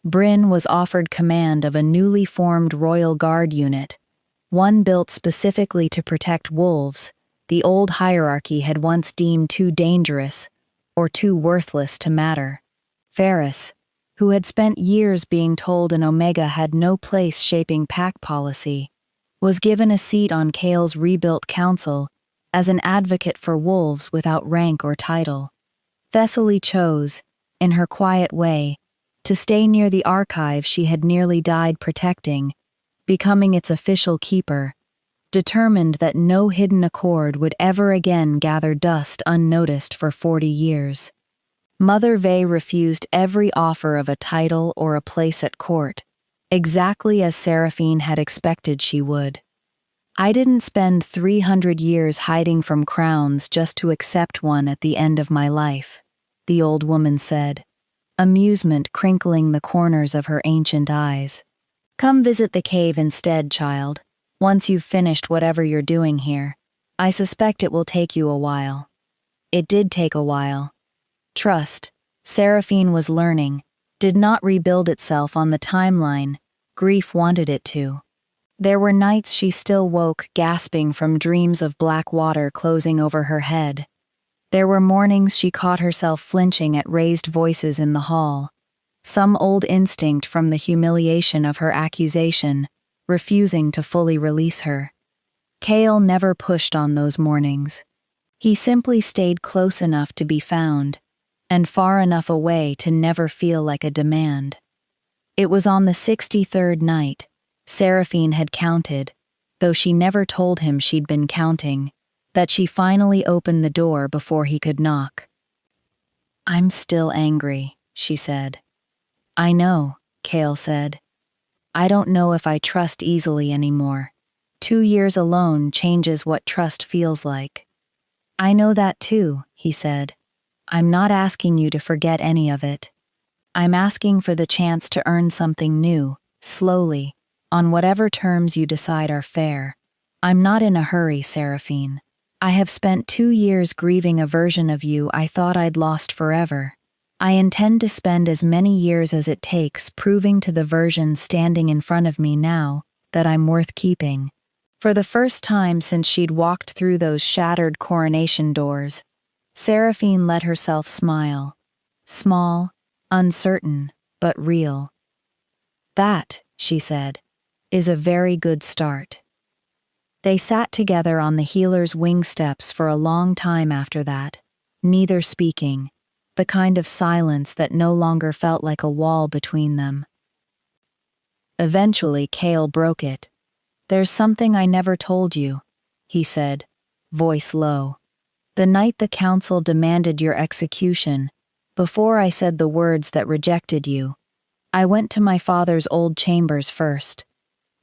[SPEAKER 1] Bryn was offered command of a newly formed Royal Guard unit, one built specifically to protect wolves the old hierarchy had once deemed too dangerous or too worthless to matter. Ferris, who had spent years being told an Omega had no place shaping pack policy, was given a seat on Kale's rebuilt council as an advocate for wolves without rank or title. Thessaly chose, in her quiet way, to stay near the archive she had nearly died protecting, becoming its official keeper, determined that no hidden accord would ever again gather dust unnoticed for 40 years. Mother Vey refused every offer of a title or a place at court, exactly as Seraphine had expected she would. I didn't spend 300 years hiding from crowns just to accept one at the end of my life, the old woman said, amusement crinkling the corners of her ancient eyes. Come visit the cave instead, child, once you've finished whatever you're doing here. I suspect it will take you a while. It did take a while. Trust, Seraphine was learning, did not rebuild itself on the timeline grief wanted it to. There were nights she still woke gasping from dreams of black water closing over her head. There were mornings she caught herself flinching at raised voices in the hall, some old instinct from the humiliation of her accusation, refusing to fully release her. Kale never pushed on those mornings. He simply stayed close enough to be found, and far enough away to never feel like a demand. It was on the 63rd night, Seraphine had counted, though she never told him she'd been counting, that she finally opened the door before he could knock. "I'm still angry," she said. "I know," Kale said. "I don't know if I trust easily anymore. 2 years alone changes what trust feels like." "I know that too," he said. "I'm not asking you to forget any of it. I'm asking for the chance to earn something new, slowly, on whatever terms you decide are fair. I'm not in a hurry, Seraphine. I have spent 2 years grieving a version of you I thought I'd lost forever. I intend to spend as many years as it takes proving to the version standing in front of me now that I'm worth keeping." For the first time since she'd walked through those shattered Coronation doors, Seraphine let herself smile. Small, uncertain, but real. "That," she said, "is a very good start." They sat together on the healer's wing steps for a long time after that, neither speaking, the kind of silence that no longer felt like a wall between them. Eventually, Kale broke it. "There's something I never told you," he said, voice low. "The night the council demanded your execution, before I said the words that rejected you, I went to my father's old chambers first.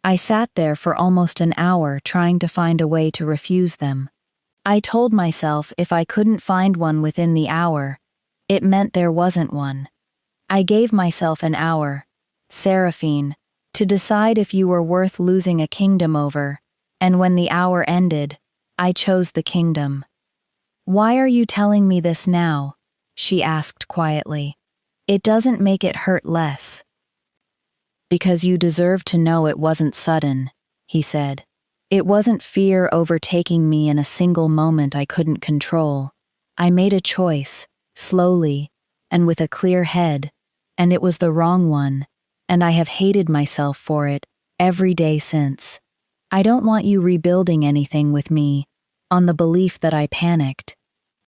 [SPEAKER 1] I sat there for almost an hour trying to find a way to refuse them. I told myself if I couldn't find one within the hour, it meant there wasn't one. I gave myself an hour, Seraphine, to decide if you were worth losing a kingdom over, and when the hour ended, I chose the kingdom." "Why are you telling me this now?" she asked quietly. "It doesn't make it hurt less." "Because you deserve to know it wasn't sudden," he said. "It wasn't fear overtaking me in a single moment I couldn't control. I made a choice, slowly, and with a clear head, and it was the wrong one, and I have hated myself for it every day since. I don't want you rebuilding anything with me on the belief that I panicked.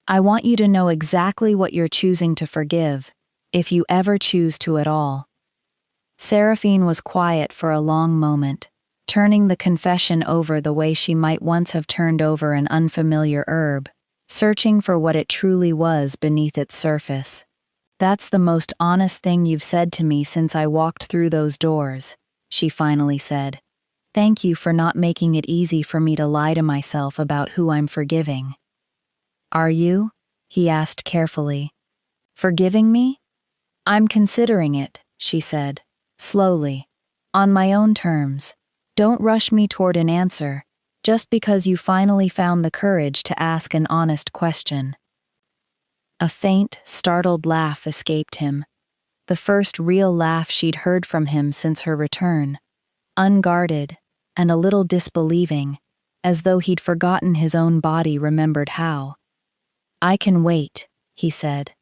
[SPEAKER 1] I want you to know exactly what you're choosing to forgive, if you ever choose to at all." Seraphine was quiet for a long moment, turning the confession over the way she might once have turned over an unfamiliar herb, searching for what it truly was beneath its surface. "That's the most honest thing you've said to me since I walked through those doors," she finally said. "Thank you for not making it easy for me to lie to myself about who I'm forgiving." "Are you?" he asked carefully. "Forgiving me?" "I'm considering it," she said, slowly, "on my own terms. Don't rush me toward an answer, just because you finally found the courage to ask an honest question." A faint, startled laugh escaped him, the first real laugh she'd heard from him since her return, unguarded and a little disbelieving, as though he'd forgotten his own body remembered how. "I can wait," he said.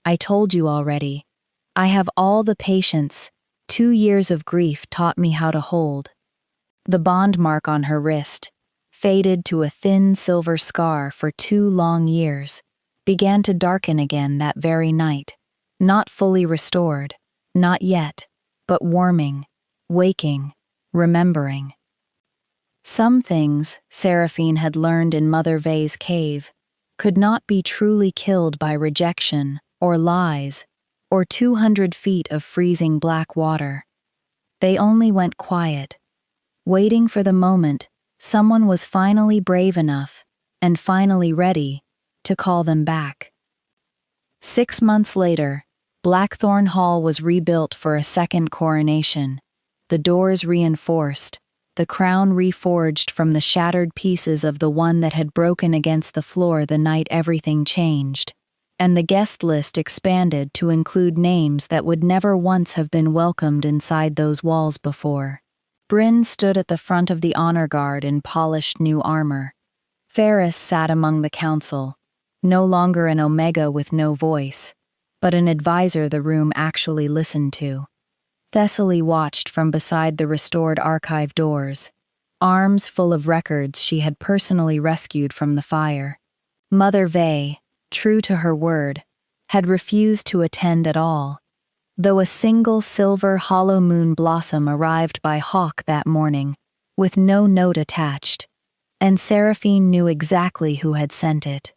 [SPEAKER 1] "I told you already. I have all the patience 2 years of grief taught me how to hold." The bond mark on her wrist, faded to a thin silver scar for 2 long years, began to darken again that very night, not fully restored, not yet, but warming, waking, remembering. Some things, Seraphine had learned in Mother Vey's cave, could not be truly killed by rejection or lies or 200 feet of freezing black water. They only went quiet, waiting for the moment someone was finally brave enough and finally ready to call them back. 6 months later, Blackthorn Hall was rebuilt for a second coronation, the doors reinforced, the crown reforged from the shattered pieces of the one that had broken against the floor the night everything changed, and the guest list expanded to include names that would never once have been welcomed inside those walls before. Bryn stood at the front of the honor guard in polished new armor. Ferris sat among the council, no longer an Omega with no voice, but an advisor the room actually listened to. Thessaly watched from beside the restored archive doors, arms full of records she had personally rescued from the fire. Mother Vey, true to her word, had refused to attend at all, though a single silver hollow moon blossom arrived by hawk that morning, with no note attached, and Seraphine knew exactly who had sent it.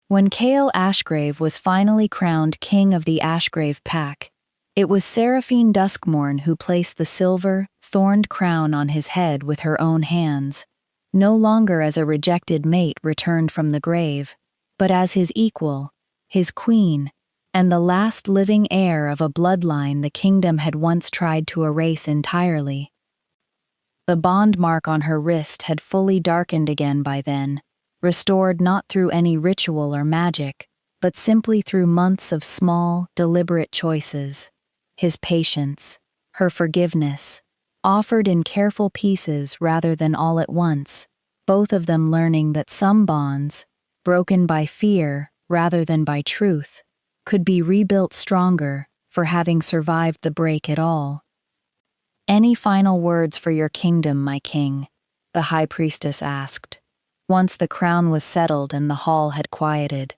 [SPEAKER 1] When Cale Ashgrave was finally crowned king of the Ashgrave Pack, it was Seraphine Duskmourne who placed the silver, thorned crown on his head with her own hands, no longer as a rejected mate returned from the grave, but as his equal, his queen, and the last living heir of a bloodline the kingdom had once tried to erase entirely. The bond mark on her wrist had fully darkened again by then, restored not through any ritual or magic, but simply through months of small, deliberate choices. His patience, her forgiveness, offered in careful pieces rather than all at once, both of them learning that some bonds, broken by fear rather than by truth, could be rebuilt stronger for having survived the break at all. "Any final words for your kingdom, my king?" the high priestess asked, once the crown was settled and the hall had quieted.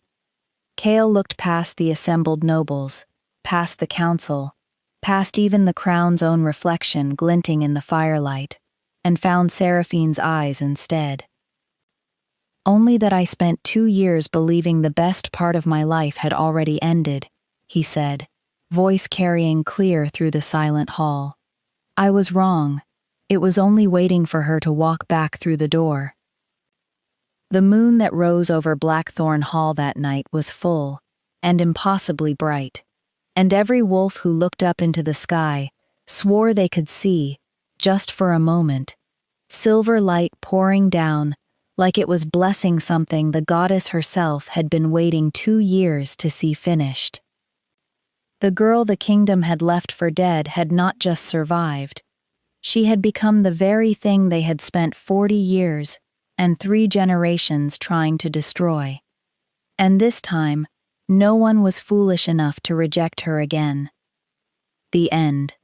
[SPEAKER 1] Cale looked past the assembled nobles, past the council, past even the crown's own reflection glinting in the firelight, and found Seraphine's eyes instead. "Only that I spent 2 years believing the best part of my life had already ended," he said, voice carrying clear through the silent hall. "I was wrong. It was only waiting for her to walk back through the door." The moon that rose over Blackthorn Hall that night was full, and impossibly bright, and every wolf who looked up into the sky swore they could see, just for a moment, silver light pouring down like it was blessing something the goddess herself had been waiting 2 years to see finished. The girl the kingdom had left for dead had not just survived. She had become the very thing they had spent 40 years and 3 generations trying to destroy. And this time, no one was foolish enough to reject her again. The end.